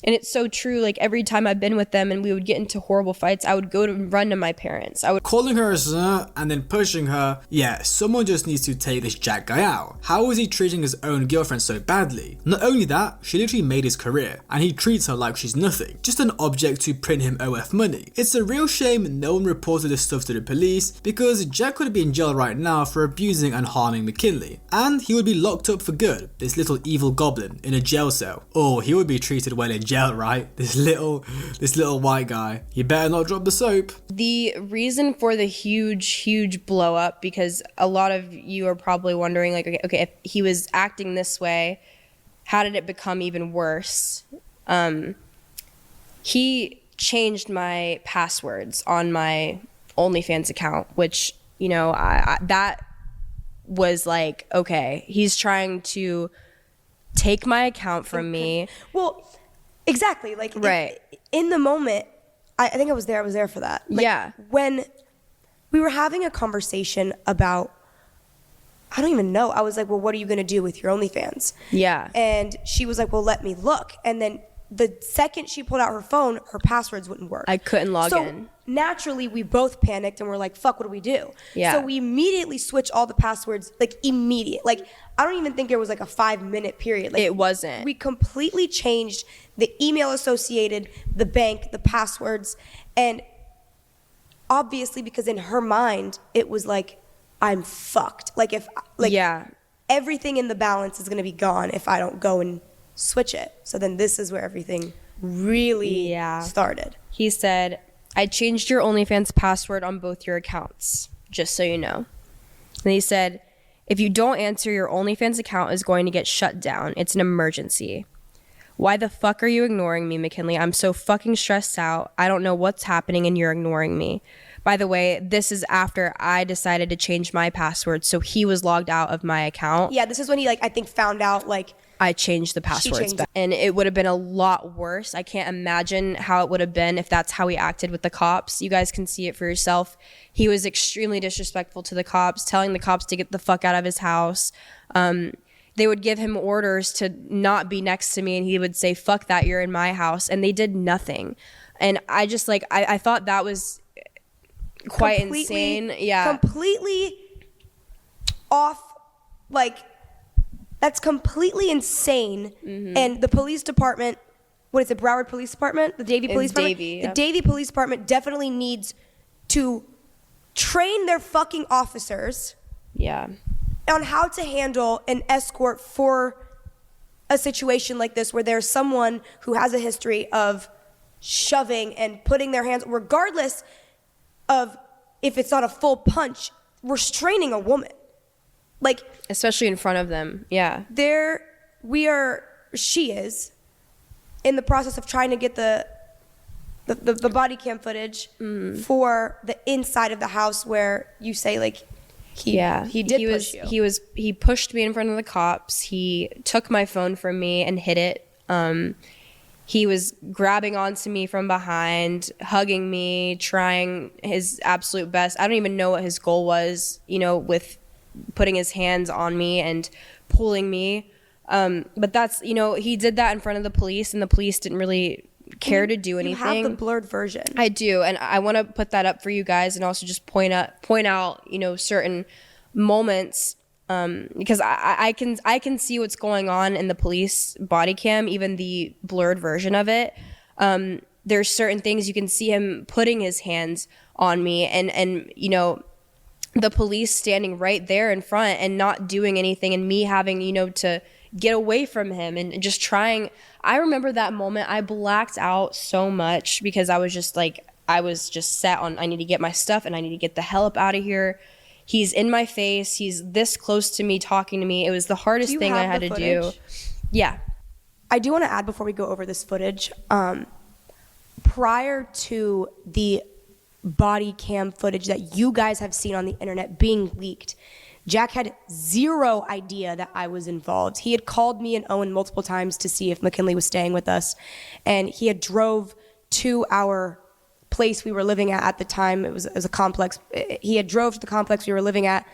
And it's so true. Like, every time I've been with them and we would get into horrible fights, I would go to run to my parents. Calling her a sir and then pushing her. Yeah, someone just needs to take this Jack guy out. How is he treating his own girlfriend so badly? Not only that, she literally made his career, and he treats her like she's nothing, just an object to print him OF money. It's a real shame no one reported this stuff to the police, because Jack could be in jail right now for abusing and harming McKinley, and he would be locked up for good, this little evil goblin in a jail cell. Oh, he would be treated well in jail, right? This little white guy. You better not drop the soap. The reason for the huge blow up, because a lot of you are probably wondering, like, okay, if he was acting this way, how did it become even worse? He changed my passwords on my OnlyFans account, which, you know, I that was like, okay, he's trying to take my account from me. Well, exactly. Like, Right. in the moment, I think I was there for that. Like, Yeah. when we were having a conversation about, I don't even know. I was like, well, what are you going to do with your OnlyFans? Yeah. And she was like, well, let me look. And then the second she pulled out her phone, her passwords wouldn't work. I couldn't log so in. Naturally, we both panicked and we're like, fuck, what do we do? Yeah. So we immediately switched all the passwords, like immediate. Like, I don't even think there was like a 5-minute period. Like, It wasn't. We completely changed the email associated, the bank, the passwords. And obviously, because in her mind, it was like, I'm fucked. Like, if, like, Yeah. everything in the balance is going to be gone if I don't go and switch it. So then this is where everything really started. He said, I changed your OnlyFans password on both your accounts, just so you know. And he said, if you don't answer, your OnlyFans account is going to get shut down. It's an emergency. Why the fuck are you ignoring me, McKinley? I'm so fucking stressed out. I don't know what's happening and you're ignoring me. By the way, this is after I decided to change my password, so he was logged out of my account. Yeah, this is when he, like, I think found out, like, I changed the passwords changed back. And it would have been a lot worse. I can't imagine how it would have been if that's how he acted with the cops. You guys can see it for yourself. He was extremely disrespectful to the cops, telling the cops to get the fuck out of his house. They would give him orders to not be next to me, and he would say, fuck that, you're in my house. And they did nothing. And I just, like, I thought that was quite insane. Yeah. Completely off, like, that's completely insane. Mm-hmm. And the police department, what is it, Broward Police Department? The Davie Police Department? Davie, The yeah. Davie Police Department definitely needs to train their fucking officers Yeah. on how to handle an escort for a situation like this where there's someone who has a history of shoving and putting their hands, regardless of if it's not a full punch, restraining a woman. Like, Especially in front of them. Yeah. she is in the process of trying to get the body cam footage for the inside of the house where you say, like, he did push you. He pushed me in front of the cops. He took my phone from me and hid it. He was grabbing onto me from behind, hugging me, trying his absolute best. I don't even know what his goal was, you know, with putting his hands on me and pulling me. But that's, you know, he did that in front of the police, and the police didn't really care to do anything. You have the blurred version. I do, and I want to put that up for you guys, and also just point out, you know, certain moments, because I can see what's going on in the police body cam, even the blurred version of it. There's certain things you can see him putting his hands on me, and you know, the police standing right there in front and not doing anything, and me having, you know, to get away from him and just trying. I remember that moment. I blacked out so much because I was just set on, I need to get my stuff and I need to get the hell up out of here. He's in my face. He's this close to me, talking to me. It was the hardest thing I had to do. Yeah. I do want to add before we go over this footage, prior to the body cam footage that you guys have seen on the internet being leaked, Jack had zero idea that I was involved. He had called me and Owen multiple times to see if McKinley was staying with us, and he had drove to our place we were living at the time. It was a complex. He had drove to the complex we were living at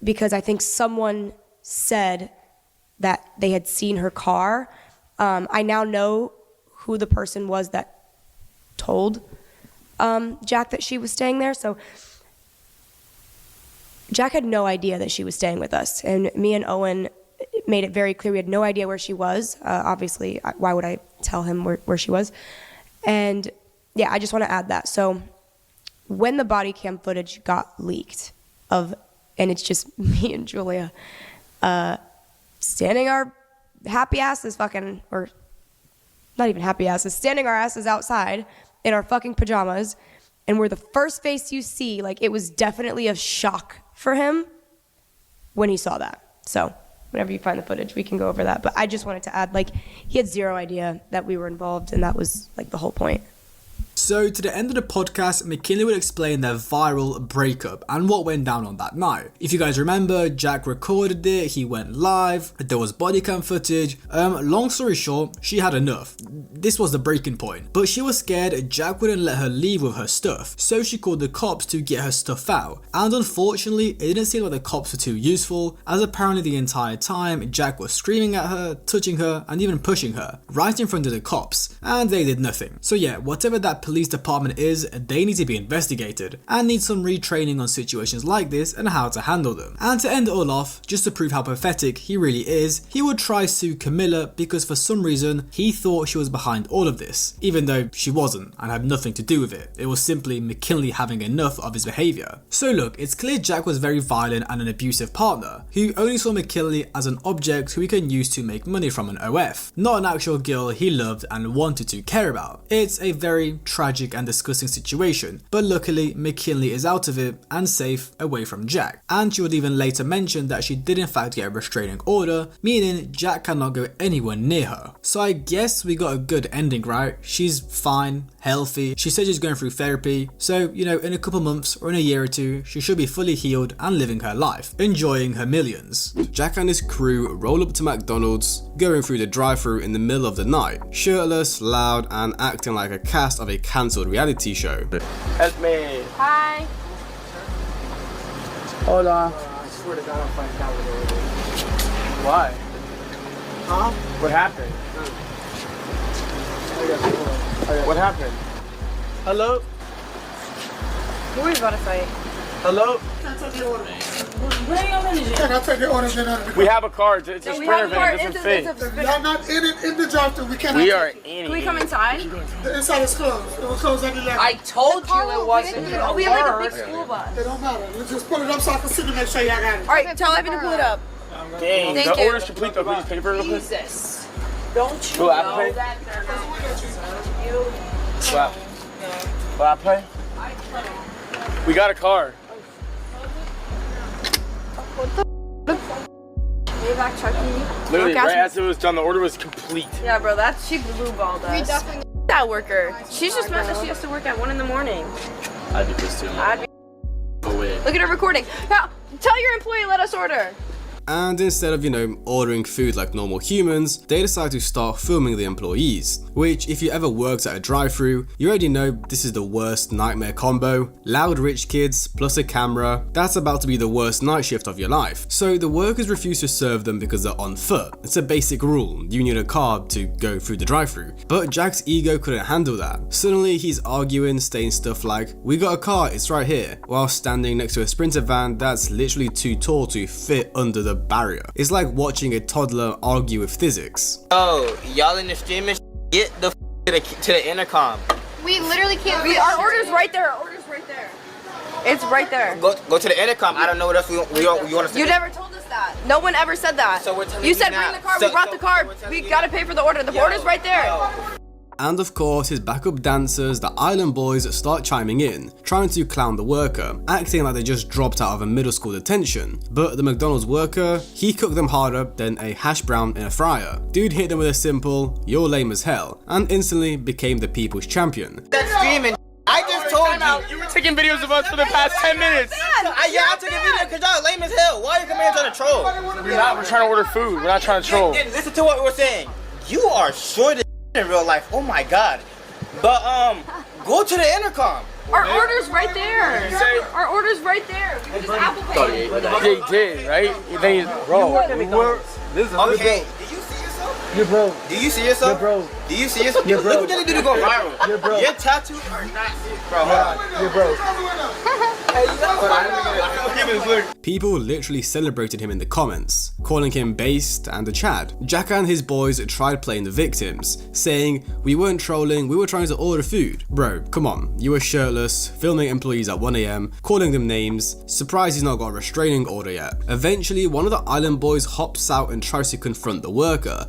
because I think someone said that they had seen her car. I now know who the person was that told Jack that she was staying there. So Jack had no idea that she was staying with us, and me and Owen made it very clear we had no idea where she was. Obviously, why would I tell him where she was? And yeah, I just want to add that. So when the body cam footage got leaked and it's just me and Julia standing our happy asses or not even happy asses, standing our asses outside in our fucking pajamas, and we're the first face you see, like, it was definitely a shock for him when he saw that. So whenever you find the footage, we can go over that. But I just wanted to add, like, he had zero idea that we were involved, and that was, like, the whole point. So to the end of the podcast, McKinley will explain their viral breakup and what went down on that night. If you guys remember, Jack recorded it, he went live, there was body cam footage. Long story short, she had enough. This was the breaking point. But she was scared Jack wouldn't let her leave with her stuff, so she called the cops to get her stuff out. And unfortunately, it didn't seem like the cops were too useful, as apparently the entire time Jack was screaming at her, touching her, and even pushing her, right in front of the cops, and they did nothing. So yeah, whatever that police department is, they need to be investigated, and need some retraining on situations like this and how to handle them. And to end it all off, just to prove how pathetic he really is, he would try sue Camilla because for some reason he thought she was behind all of this, even though she wasn't and had nothing to do with it. It was simply McKinley having enough of his behaviour. So look, it's clear Jack was very violent and an abusive partner, who only saw McKinley as an object who he can use to make money from an OF, not an actual girl he loved and wanted to care about. It's a very tragic and disgusting situation, but luckily McKinley is out of it and safe away from Jack. And she would even later mention that she did in fact get a restraining order, meaning Jack cannot go anywhere near her. So I guess we got a good ending, right? She's fine, healthy, she said she's going through therapy, so you know, in a couple months or in a year or two, she should be fully healed and living her life, enjoying her millions. Jack and his crew roll up to McDonald's, going through the drive-thru in the middle of the night, shirtless, loud, and acting like a cast of a cancelled reality show. That's me. Hi. Hold on. I swear to God, I'll find out what it is. Why? Huh? What happened? What happened? Hello? Who are you about to fight? Hello? Can I take your order? What are y'all managing? Can I take your order? Then out of the We have a car. It's a we sprinter have a car. van. It doesn't fit. Y'all not in the drive-thru. We cannot. We are take in. Can we come inside? The inside is closed. It was closed at 11. I told you it wasn't. We have like a big work. school bus. It don't matter. Let's just pull it up so I can see to make sure y'all got it. All right, tell Evan to pull it up. Dang, Thank the you. order's complete though. Can you just pay for it real quick? Jesus. Don't you Will Apple Pay? know that they're not you? Wow. Will Apple Pay? We got a car. Maybach Chucky. Literally, Look, right ask as it was done, the order was complete. Yeah, bro, that's she blue balled us. That worker. She's just meant that she has to work at 1 in the morning. I'd be pissed too. I'd be. Oh, wait. Look at her recording. Now, tell your employee let us order. And instead of, ordering food like normal humans, they decide to start filming the employees. Which, if you ever worked at a drive-thru, you already know this is the worst nightmare combo. Loud rich kids plus a camera, that's about to be the worst night shift of your life. So the workers refuse to serve them because they're on foot. It's a basic rule, you need a car to go through the drive-thru. But Jack's ego couldn't handle that. Suddenly he's arguing, saying stuff like, "We got a car, it's right here," while standing next to a Sprinter van that's literally too tall to fit under the barrier. It's like watching a toddler argue with physics. Oh, y'all in the streaming? Get the to the intercom. We literally can't. Our order's right there. Our order's right there. It's right there. Go to the intercom. I don't know what else you want us to You do. never told us that. No one ever said that. So we're telling you you said now. bring the car. So- We brought so the car. we're telling We you gotta now. pay for the order. The order's right there. And of course, his backup dancers, the Island Boys, start chiming in, trying to clown the worker, acting like they just dropped out of a middle school detention. But the McDonald's worker, he cooked them harder than a hash brown in a fryer. Dude hit them with a simple, "You're lame as hell," and instantly became the people's champion. That streaming. I just told you. You were taking videos of us for the past 10 minutes. I took a video because y'all lame as hell. Why are you coming here trying to troll? We're not. We're trying to order food. We're not trying to troll. And listen to what we're saying. You are short as in real life. Oh my god. But go to the intercom. Our order's right there. Our order's right there. We can just Apple Pay. They did, right? Then bro. Okay. Do you see yourself? You're broke. Do you see yourself? You're broke. Do you see yourself? Look what you do to go viral. You're broke. Your tattoos are not bro. Hold on. You're broke. People literally celebrated him in the comments, calling him based and a Chad. Jack and his boys tried playing the victims, saying, "We weren't trolling, we were trying to order food." Bro, come on, you were shirtless, filming employees at 1 AM, calling them names, surprised he's not got a restraining order yet. Eventually, one of the Island Boys hops out and tries to confront the worker.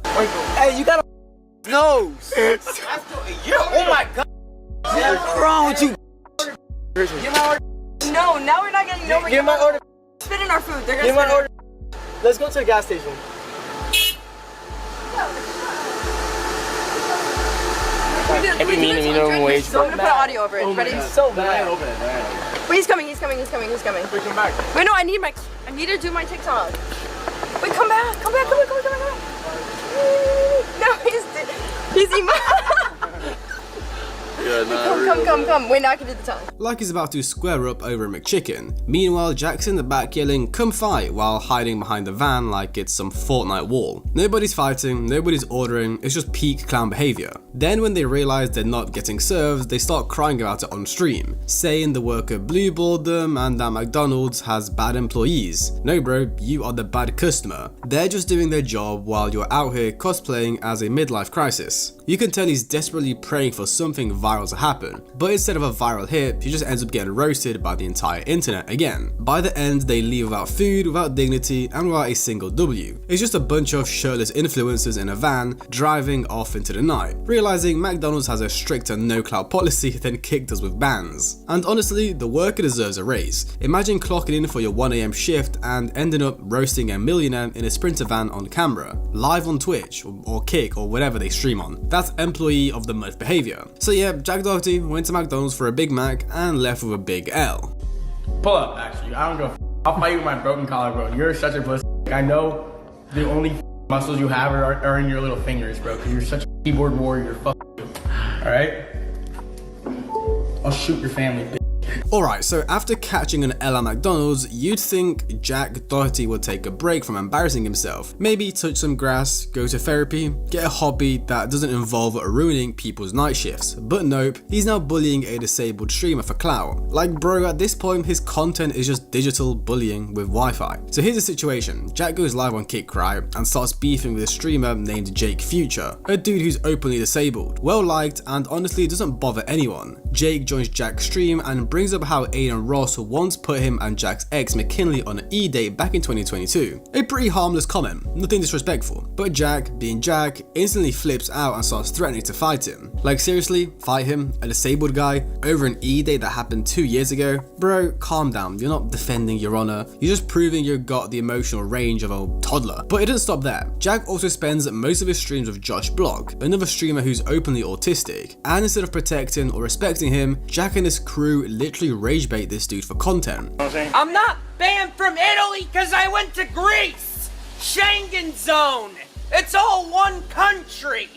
Hey, you got a nose. Oh my god. What's wrong with you? No, now we're not getting no. Get my order. Spit in our food. They're Get gonna my spit order. Let's go to the gas station. Can't be mean to minimum wage, So I'm bro. gonna put audio over it. Ready? So bad. Wait, he's coming. Wait, come back. Wait, no, I need to do my TikTok. Wait, come back. No, he's come. Wait, now I can do the tongue. Like he's about to square up over a McChicken. Meanwhile, Jack's in the back yelling, "Come fight," while hiding behind the van like it's some Fortnite wall. Nobody's fighting, nobody's ordering, it's just peak clown behavior. Then when they realize they're not getting served, they start crying about it on stream, saying the worker blueballed them and that McDonald's has bad employees. No bro, you are the bad customer. They're just doing their job while you're out here cosplaying as a midlife crisis. You can tell he's desperately praying for something viral to happen, but instead of a viral hit, he just ends up getting roasted by the entire internet again. By the end, they leave without food, without dignity, and without a single W. It's just a bunch of shirtless influencers in a van driving off into the night, realizing McDonald's has a stricter no-clout policy than Kick does with bans. And honestly, the worker deserves a raise. Imagine clocking in for your 1 AM shift and ending up roasting a millionaire in a Sprinter van on camera, live on Twitch or Kick or whatever they stream on. That's employee of the month behavior. So yeah, Jack Doherty went to McDonald's for a Big Mac and left with a big L. Pull up, actually. I don't go. I'll fight you with my broken collarbone. You're such a pussy. I know the only muscles you have are in your little fingers, bro. Because you're such a keyboard warrior. Fuck you. All right? I'll shoot your family, bitch. Alright, so after catching an L at McDonald's, you'd think Jack Doherty would take a break from embarrassing himself. Maybe touch some grass, go to therapy, get a hobby that doesn't involve ruining people's night shifts. But nope, he's now bullying a disabled streamer for clout. Like bro, at this point his content is just digital bullying with Wi-Fi. So here's the situation. Jack goes live on Kick, right, and starts beefing with a streamer named Jake Future, a dude who's openly disabled, well liked, and honestly doesn't bother anyone. Jake joins Jack's stream and brings up how Aiden Ross once put him and Jack's ex McKinley on an E-date back in 2022. A pretty harmless comment, nothing disrespectful, but Jack, being Jack, instantly flips out and starts threatening to fight him. Like seriously, fight him, a disabled guy, over an E-date that happened 2 years ago? Bro, calm down, you're not defending your honor, you're just proving you've got the emotional range of a toddler. But it doesn't stop there. Jack also spends most of his streams with Josh Block, another streamer who's openly autistic, and instead of protecting or respecting him, Jack and his crew literally rage bait this dude for content. I'm not banned from Italy because I went to Greece. Schengen zone. It's all one country.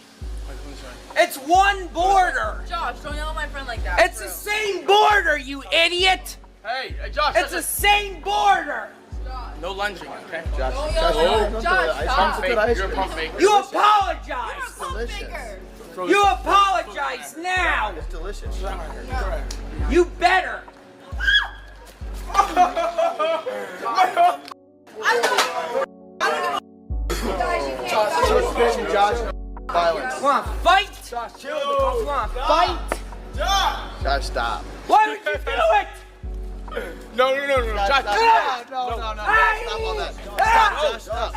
It's one border. Josh, don't yell at my friend like that. It's the same border, you idiot. Hey, Josh. It's the same border. No lunging, okay? Don't yell at Josh, stop. You're a pump fake. You apologize. Faker. You apologize now. It's delicious. You better. Josh, violence. Wanna fight? Josh, chill. Wanna fight? Josh, stop. Why would you do it? No. Josh, No. Stop all that. Stop, Josh, stop.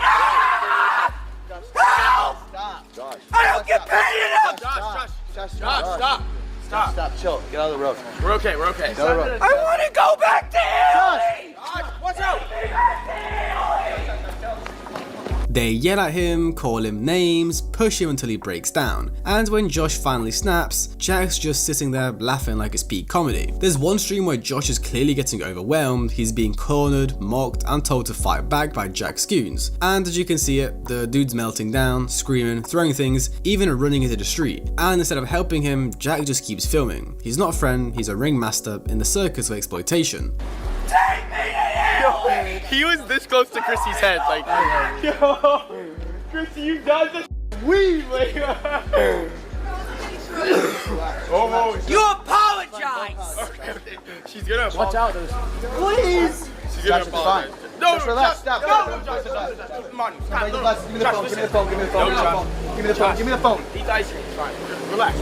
Help! Stop, Josh. I don't get paid enough. Josh, stop. Chill. Get out of the road. We're okay. Get out of the road. I want to go back to Italy. Watch out. They yell at him, call him names, push him until he breaks down. And when Josh finally snaps, Jack's just sitting there laughing like it's peak comedy. There's one stream where Josh is clearly getting overwhelmed, he's being cornered, mocked, and told to fight back by Jack's goons. And as you can see it, the dude's melting down, screaming, throwing things, even running into the street. And instead of helping him, Jack just keeps filming. He's not a friend, he's a ringmaster in the circus of exploitation. Take me to Italy. He was this close to Chrissy's head, like. Yo, Chrissy, you done this weed, like. You apologize. Okay. She's gonna apologize. Watch out, please. She's gonna apologize. No, relax. Stop. Come on. Give me the phone. Give me the phone. He's icy. It's fine. Relax.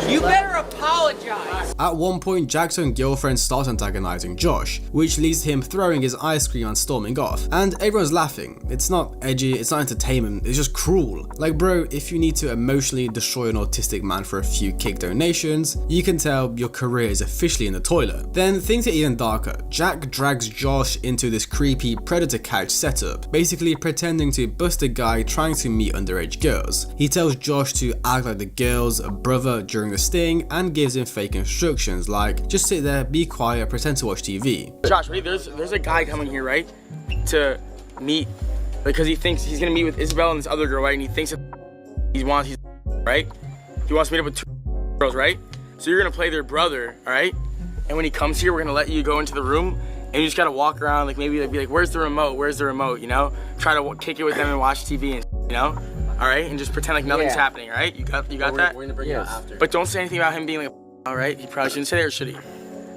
You better apologize. At one point, Jack's own girlfriend starts antagonizing Josh, which leads to him throwing his ice cream and storming off. And everyone's laughing. It's not edgy, it's not entertainment, it's just cruel. Like bro, if you need to emotionally destroy an autistic man for a few Kick donations, you can tell your career is officially in the toilet. Then things get even darker. Jack drags Josh into this creepy predator couch setup, basically pretending to bust a guy trying to meet underage girls. He tells Josh to act like the girl's brother during the sting and gives him fake instructions like just sit there, be quiet, pretend to watch TV. Josh, ready? There's a guy coming here, right? To meet, because he thinks he's gonna meet with Isabel and this other girl, right? And he thinks that he's right? He wants to meet up with 2 girls, right? So you're gonna play their brother, all right? And when he comes here, we're gonna let you go into the room and you just gotta walk around, like maybe be like, where's the remote? Where's the remote? You know? Try to kick it with them and watch TV and you know? All right? And just pretend like nothing's happening, all right? You got that? We're gonna bring it out after. But don't say anything about him being like, all right? He probably shouldn't say that, or should he?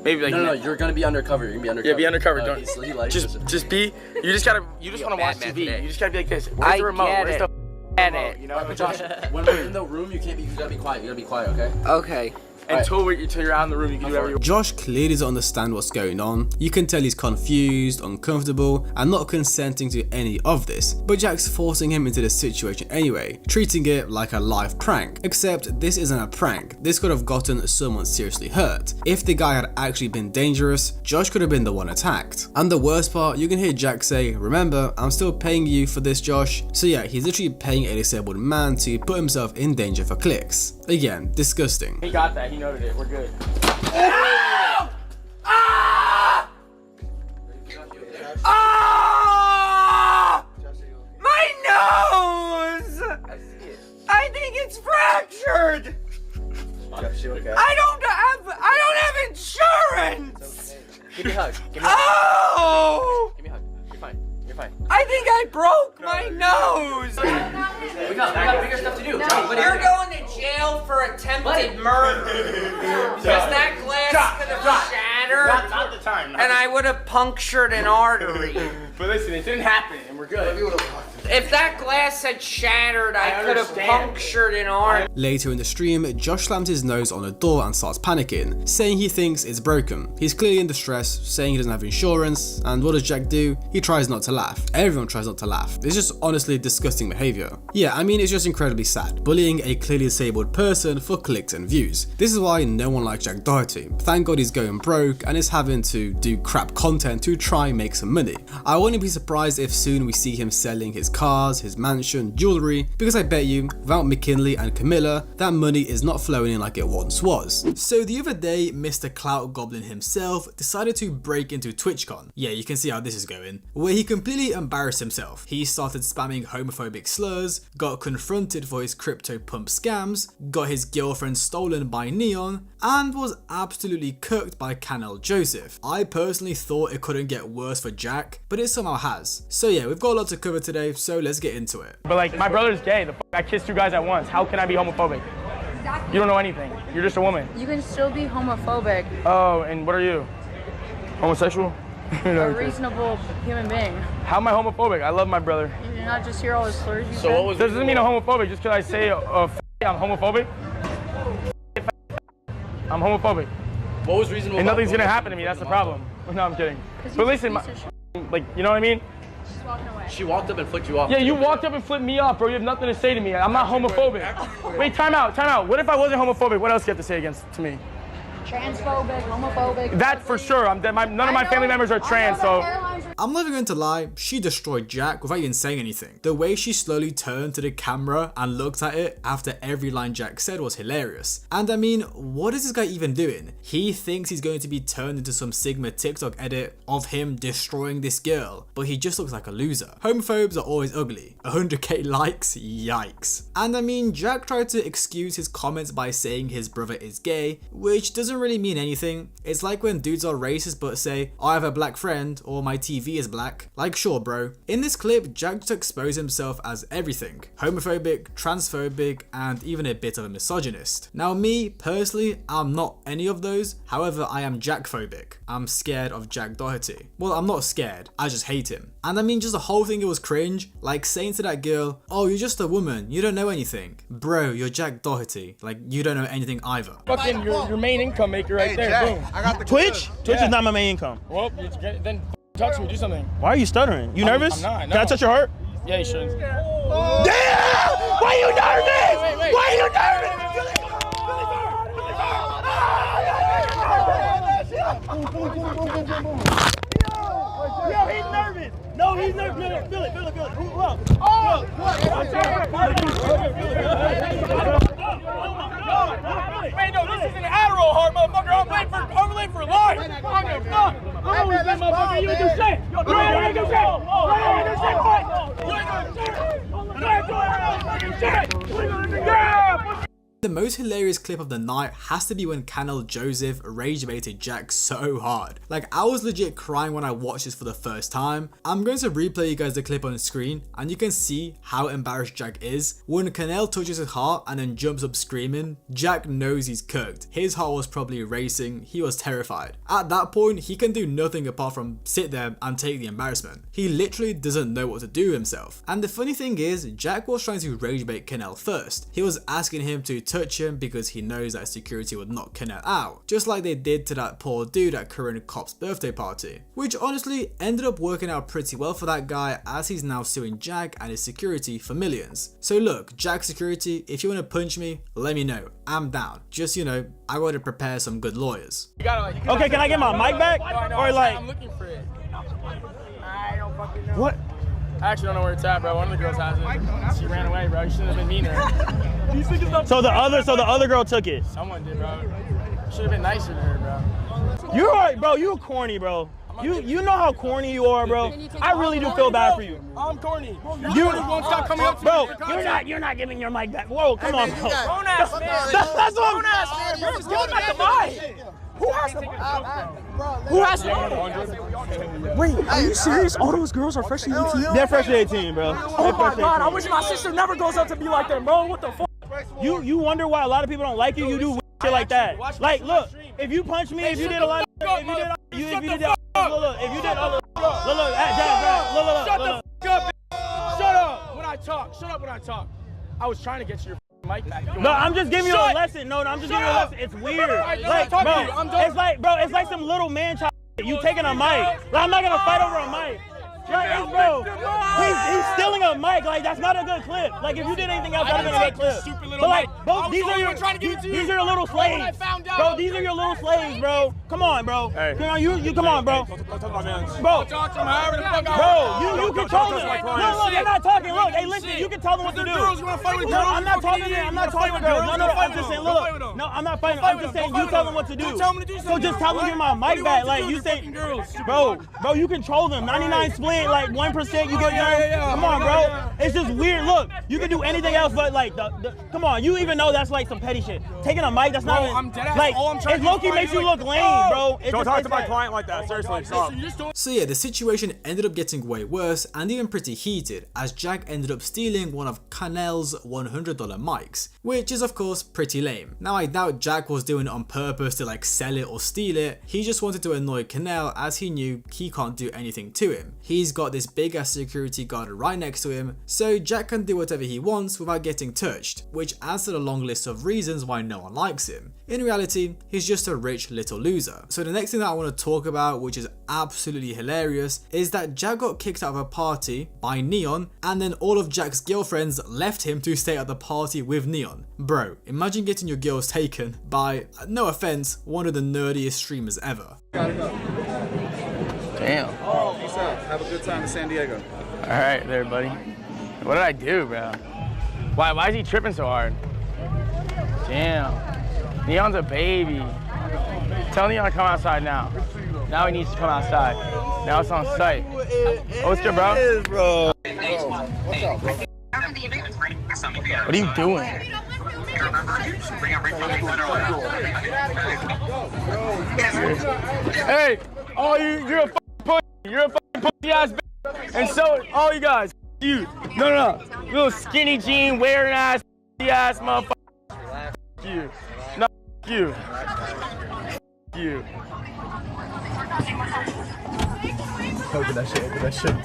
Maybe like no, you're gonna be undercover. You're gonna be undercover. Yeah, be undercover. Don't he likes just be. You just wanna watch TV. You just gotta be like this. Where's the remote? Where's the remote? You know? But Josh, when we're in the room, you gotta be quiet. You gotta be quiet, okay? Okay. Until you're out in the room, you can do whatever you want. Josh clearly doesn't understand what's going on. You can tell he's confused, uncomfortable, and not consenting to any of this. But Jack's forcing him into the situation anyway, treating it like a live prank. Except this isn't a prank. This could have gotten someone seriously hurt. If the guy had actually been dangerous, Josh could have been the one attacked. And the worst part, you can hear Jack say, remember, I'm still paying you for this, Josh. So yeah, he's literally paying a disabled man to put himself in danger for clicks. Again, disgusting. He got that. He noted it. We're good. Ow! Ah! Ah! My nose! I think it's fractured. I don't have insurance. Give me a hug. Oh! Give me a hug. You're fine. You're fine. I think I broke my nose. We got bigger stuff to do. You're going to jail for attempted murder. Because that glass could have shattered. Not the time. And I would have punctured an artery. But listen, it didn't happen, and we're good. If that glass had shattered, I could have punctured an artery. Later in the stream, Josh slams his nose on a door and starts panicking, saying he thinks it's broken. He's clearly in distress, saying he doesn't have insurance, and what does Jack do? He tries not to laugh. Everyone tries not to laugh. It's just honestly disgusting behavior. Yeah, I mean, it's just incredibly sad, bullying a clearly disabled person for clicks and views. This is why no one likes Jack Doherty. Thank God he's going broke and is having to do crap content to try and make some money. I wouldn't be surprised if soon we see him selling his cars, his mansion, jewelry, because I bet you, without McKinley and Camilla, that money is not flowing in like it once was. So the other day, Mr. Clout Goblin himself decided to break into TwitchCon. Yeah, you can see how this is going, where he completely embarrassed himself. He started spamming homophobic slurs, got confronted for his crypto pump scams, got his girlfriend stolen by Neon, and was absolutely cooked by Canel Joseph. I personally thought it couldn't get worse for Jack, but it somehow has. So yeah, we've got a lot to cover today, so let's get into it. But like, my brother's gay. I kissed 2 guys at once. How can I be homophobic? Exactly. You don't know anything. You're just a woman. You can still be homophobic. Oh, and what are you? Homosexual? A reasonable human being. How am I homophobic? I love my brother. You're not just hear all the slurs you So what was doesn't mean I'm homophobic just because I say I'm homophobic. I'm homophobic. What was reasonable? And nothing's gonna happen to me. That's the problem. No, I'm kidding. But listen, like, you know what I mean? She's walking away. She walked up and flicked you off. Yeah, you walked up and flipped me off, bro. You have nothing to say to me. I'm not homophobic. Wait, time out. What if I wasn't homophobic? What else do you have to say to me? Transphobic, homophobic. That for sure. None of my family members are trans, so. I'm not even going to lie, she destroyed Jack without even saying anything. The way she slowly turned to the camera and looked at it after every line Jack said was hilarious. And I mean, what is this guy even doing? He thinks he's going to be turned into some Sigma TikTok edit of him destroying this girl, but he just looks like a loser. Homophobes are always ugly. 100k likes? Yikes. And I mean, Jack tried to excuse his comments by saying his brother is gay, which doesn't really mean anything. It's like when dudes are racist but say, I have a black friend, or my TV is black. Like, sure bro. In this clip, Jack just exposed himself as everything. Homophobic, transphobic, and even a bit of a misogynist. Now me, personally, I'm not any of those. However, I am Jack-phobic. I'm scared of Jack Doherty. Well, I'm not scared, I just hate him. And I mean, just the whole thing, it was cringe. Like saying to that girl, oh, you're just a woman, you don't know anything. Bro, you're Jack Doherty. Like, you don't know anything either. Fucking your main income maker right there, Jack, boom. I got the Twitch is not my main income. Well, then touch me, do something. Why are you stuttering? You nervous? I'm not, no. Can I touch your heart? Yeah, you should. Damn! Why you nervous? Wait. Why you nervous? Yo, he's nervous. No, he's not. Feel it. Who up? Oh! Wait, no, this isn't an Adderall heart, motherfucker. I'm late for life. I'm gonna fuck. I was that motherfucker. You ain't do shit. You ain't do shit. Yeah. The most hilarious clip of the night has to be when Canel Joseph rage baited Jack so hard. Like, I was legit crying when I watched this for the first time. I'm going to replay you guys the clip on screen and you can see how embarrassed Jack is. When Canel touches his heart and then jumps up screaming, Jack knows he's cooked. His heart was probably racing, he was terrified. At that point, he can do nothing apart from sit there and take the embarrassment. He literally doesn't know what to do himself. And the funny thing is, Jack was trying to rage bait Canel first. He was asking him to touch him because he knows that security would knock Canel out, just like they did to that poor dude at Corinne Kopp's birthday party, which honestly ended up working out pretty well for that guy, as he's now suing Jack and his security for millions. So look, Jack security, if you want to punch me, let me know, I'm down. Just, you know, I gotta prepare some good lawyers. Okay, can I get my mic back? Or like, I'm looking for it. I don't fucking know. what? I actually don't know where it's at, bro. One of the girls has it. She ran away, bro. You shouldn't have been mean to her. So the other girl took it. Someone did, bro. Should have been nicer to her, bro. You're right, bro. You corny, bro. You know how corny you are, bro. I really do feel bad for you. I'm corny. You won't stop coming up to me. Bro, you're not giving your mic back. Whoa, come on, bro. Grown ass man. That's what Grown ass man. Bro, just give him back the mic. Who has the mic? Who has the mic? Wait, are you serious? All those girls are freshly 18? They're freshly 18, bro. Oh my god, I wish my sister never goes up to be like that, bro. What the fuck? You wonder why a lot of people don't like you? You do shit like that. Like, look, if you punch me, if you did a lot of if you did all the Shut the fuck up, Shut up when I talk. Shut up when I talk. I was trying to get your mic back. No, I'm just giving you a lesson. No, I'm just giving you a lesson. It's weird. Like, bro, it's like some little man child. You taking a mic. Like, I'm not gonna fight over a mic. Like, bro, he's stealing a mic. Like, that's not a good clip. Like, if you did anything else, that'd have been a good clip. But like, bro, these are your little slaves. Bro, these are your little slaves, bro. Come on, bro. Come on, you come on, bro. Bro, you control them. No, they're not talking. Look, hey, listen, you can tell them what to do. No, I'm not talking to girls. No, I'm just saying, look. No, I'm not fighting. I'm just saying, you tell them what to do. So just tell them give my mic back. Like, you say, bro, you control them. 99 split. Like 1%, you get come on, bro. It's just weird. Look, you can do anything else, but like, come on, you even know that's like some petty shit. Taking a mic, that's not I'm dead ass. like. It low-key makes you look lame, bro. Don't talk to my client like that. Seriously, stop. So yeah, the situation ended up getting way worse and even pretty heated, as Jack ended up stealing one of Canel's $100 mics, which is of course pretty lame. Now I doubt Jack was doing it on purpose to like sell it or steal it. He just wanted to annoy Canel, as he knew he can't do anything to him. He's got this big ass security guard right next to him, so Jack can do whatever he wants without getting touched, which adds to the long list of reasons why no one likes him. In reality, he's just a rich little loser. So the next thing that I want to talk about, which is absolutely hilarious, is that Jack got kicked out of a party by Neon, and then all of Jack's girlfriends left him to stay at the party with Neon. Bro, imagine getting your girls taken by, no offense, one of the nerdiest streamers ever. Damn. Oh, what's up? Have a good time in San Diego. All right, there, buddy. What did I do, bro? Why is he tripping so hard? Damn. Neon's a baby. Tell Neon to come outside now. Now he needs to come outside. Now it's on site. Oh, what's good, bro? What are you doing? Hey, oh, you're a pussy. You're a pussy ass bitch. And so, all you guys, you. No. Little skinny jean wearing ass, ass motherfucker. You. No, you. You. Open that shit.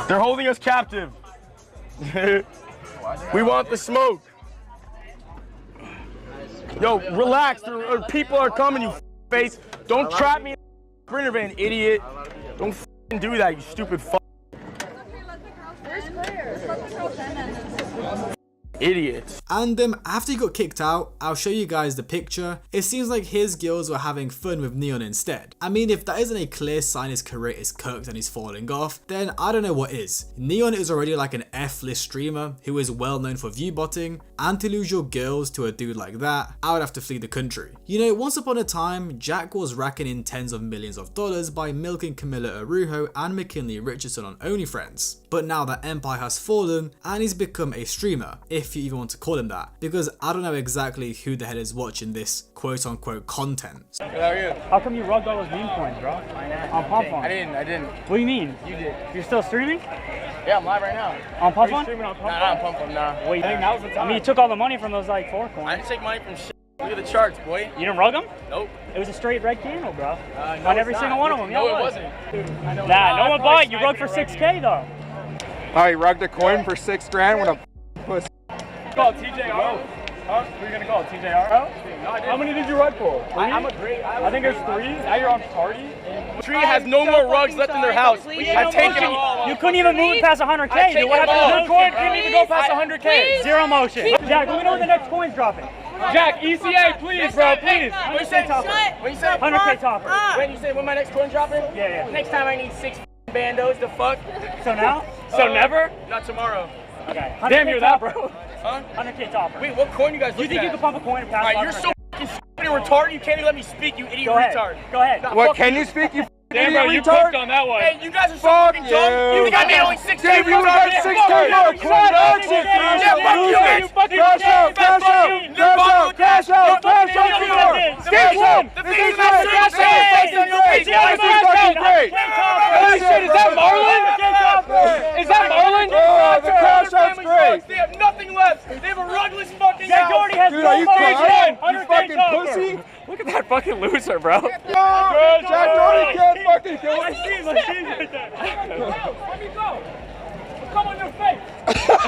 They're holding us captive. We want the smoke. Yo, relax. People are coming, you face. Don't trap me in a sprinter van, idiot. Don't do that, you stupid fuck. idiots. And after he got kicked out, I'll show you guys the picture. It seems like his girls were having fun with Neon instead. I mean, if that isn't a clear sign his career is cooked and he's falling off, then I don't know what is. Neon is already like an F-list streamer who is well known for viewbotting, and to lose your girls to a dude like that, I would have to flee the country. You know, once upon a time, Jack was racking in tens of millions of dollars by milking Camilla Arujo and McKinley Richardson on OnlyFriends. But now that empire has fallen and he's become a streamer, if you even want to call him that, because I don't know exactly who the hell is watching this quote-unquote content. How come you rugged all those meme coins, bro? On Pump Fun? I didn't. What do you mean? You did. You're still streaming? Yeah, I'm live right now. On Pump Fun? Streaming on Pump Fun? Nah, not on Pump Fun, nah. Wait, I think that was the time. I mean, you took all the money from those like 4 coins. I didn't take money from shit. Look at the charts, boy. You didn't rug them? Nope. It was a straight red candle, bro. No, on every single one of them. No, yeah, it wasn't. Nah, no one bought it. You rugged for 6K though. Oh, you rugged a coin for $6 grand? What a pussy. Call TJR. Huh? Who are you gonna call? TJR? How many did you rug for? I think there's 3. Now you're on party. Tree has no more rugs left in their house. I've taken them all. You couldn't even move it past 100K. Dude, what happened? Your coin couldn't even go past 100K. Zero motion. Jack, let me know when the next coin's dropping. Jack, ECA, please, bro, please. What you say, topper? What you say? 100K topper. When you say when my next coin dropping? Yeah. Next time I need 6 bandos. The fuck? So now? So never? Not tomorrow. Okay. Damn, you're that, bro. Huh? 100K topper. Wait, what coin you guys looking at? You think you can pump a coin and pass? Alright, you're so fucking stupid and retarded. You can't even let me speak, you idiot retard. Go ahead. What, can you speak, you Damn, bro, you cooked on that one. Hey, you guys are so fucking dumb. You think I made only 6K? Damn, you got 6K for a coin. That's it. Yeah, fuck you, man. Cash out, cash out, cash out, cash out, cash out. Station. The thing is, I said cash on your face. This is fucking great. Holy shit, is that Marlon? Is that Marlon? Oh, the cash out's great. They have nothing left. They have a rugless fucking Jack Doherty has Dude, are you kidding? You fucking pussy. Look at that fucking loser, bro. Jack Doherty can't fucking kill My shoes right there. Let me go. Come on your face.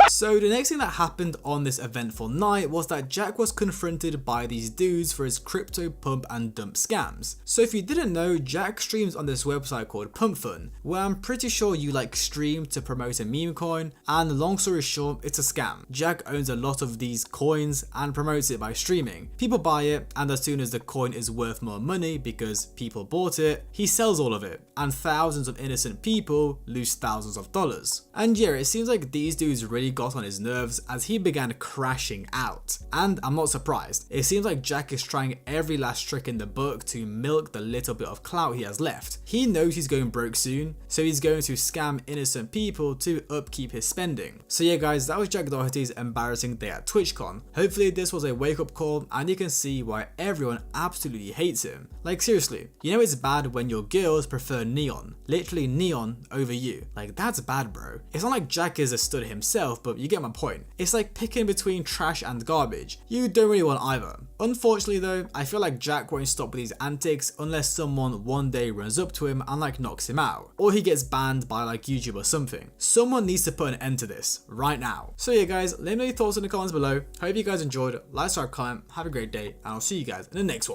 So the next thing that happened on this eventful night was that Jack was confronted by these dudes for his crypto pump and dump scams. So if you didn't know, Jack streams on this website called Pump Fun, where I'm pretty sure you like stream to promote a meme coin, and long story short, it's a scam. Jack owns a lot of these coins and promotes it by streaming. People buy it, and as soon as the coin is worth more money because people bought it, he sells all of it, and thousands of innocent people lose thousands of dollars. And yeah, it seems like these dudes really got on his nerves as he began crashing out. And I'm not surprised. It seems like Jack is trying every last trick in the book to milk the little bit of clout he has left. He knows he's going broke soon, so he's going to scam innocent people to upkeep his spending. So yeah guys, that was Jack Doherty's embarrassing day at TwitchCon. Hopefully this was a wake-up call and you can see why everyone absolutely hates him. Like seriously, you know it's bad when your girls prefer Neon, literally Neon over you. Like that's bad, bro. It's not like Jack is a stud himself, but you get my point. It's like picking between trash and garbage. You don't really want either. Unfortunately though, I feel like Jack won't stop with these antics unless someone one day runs up to him and like knocks him out, or he gets banned by like YouTube or something. Someone needs to put an end to this right now. So yeah guys, let me know your thoughts in the comments below. Hope you guys enjoyed. Like, subscribe, comment, have a great day, and I'll see you guys in the next one.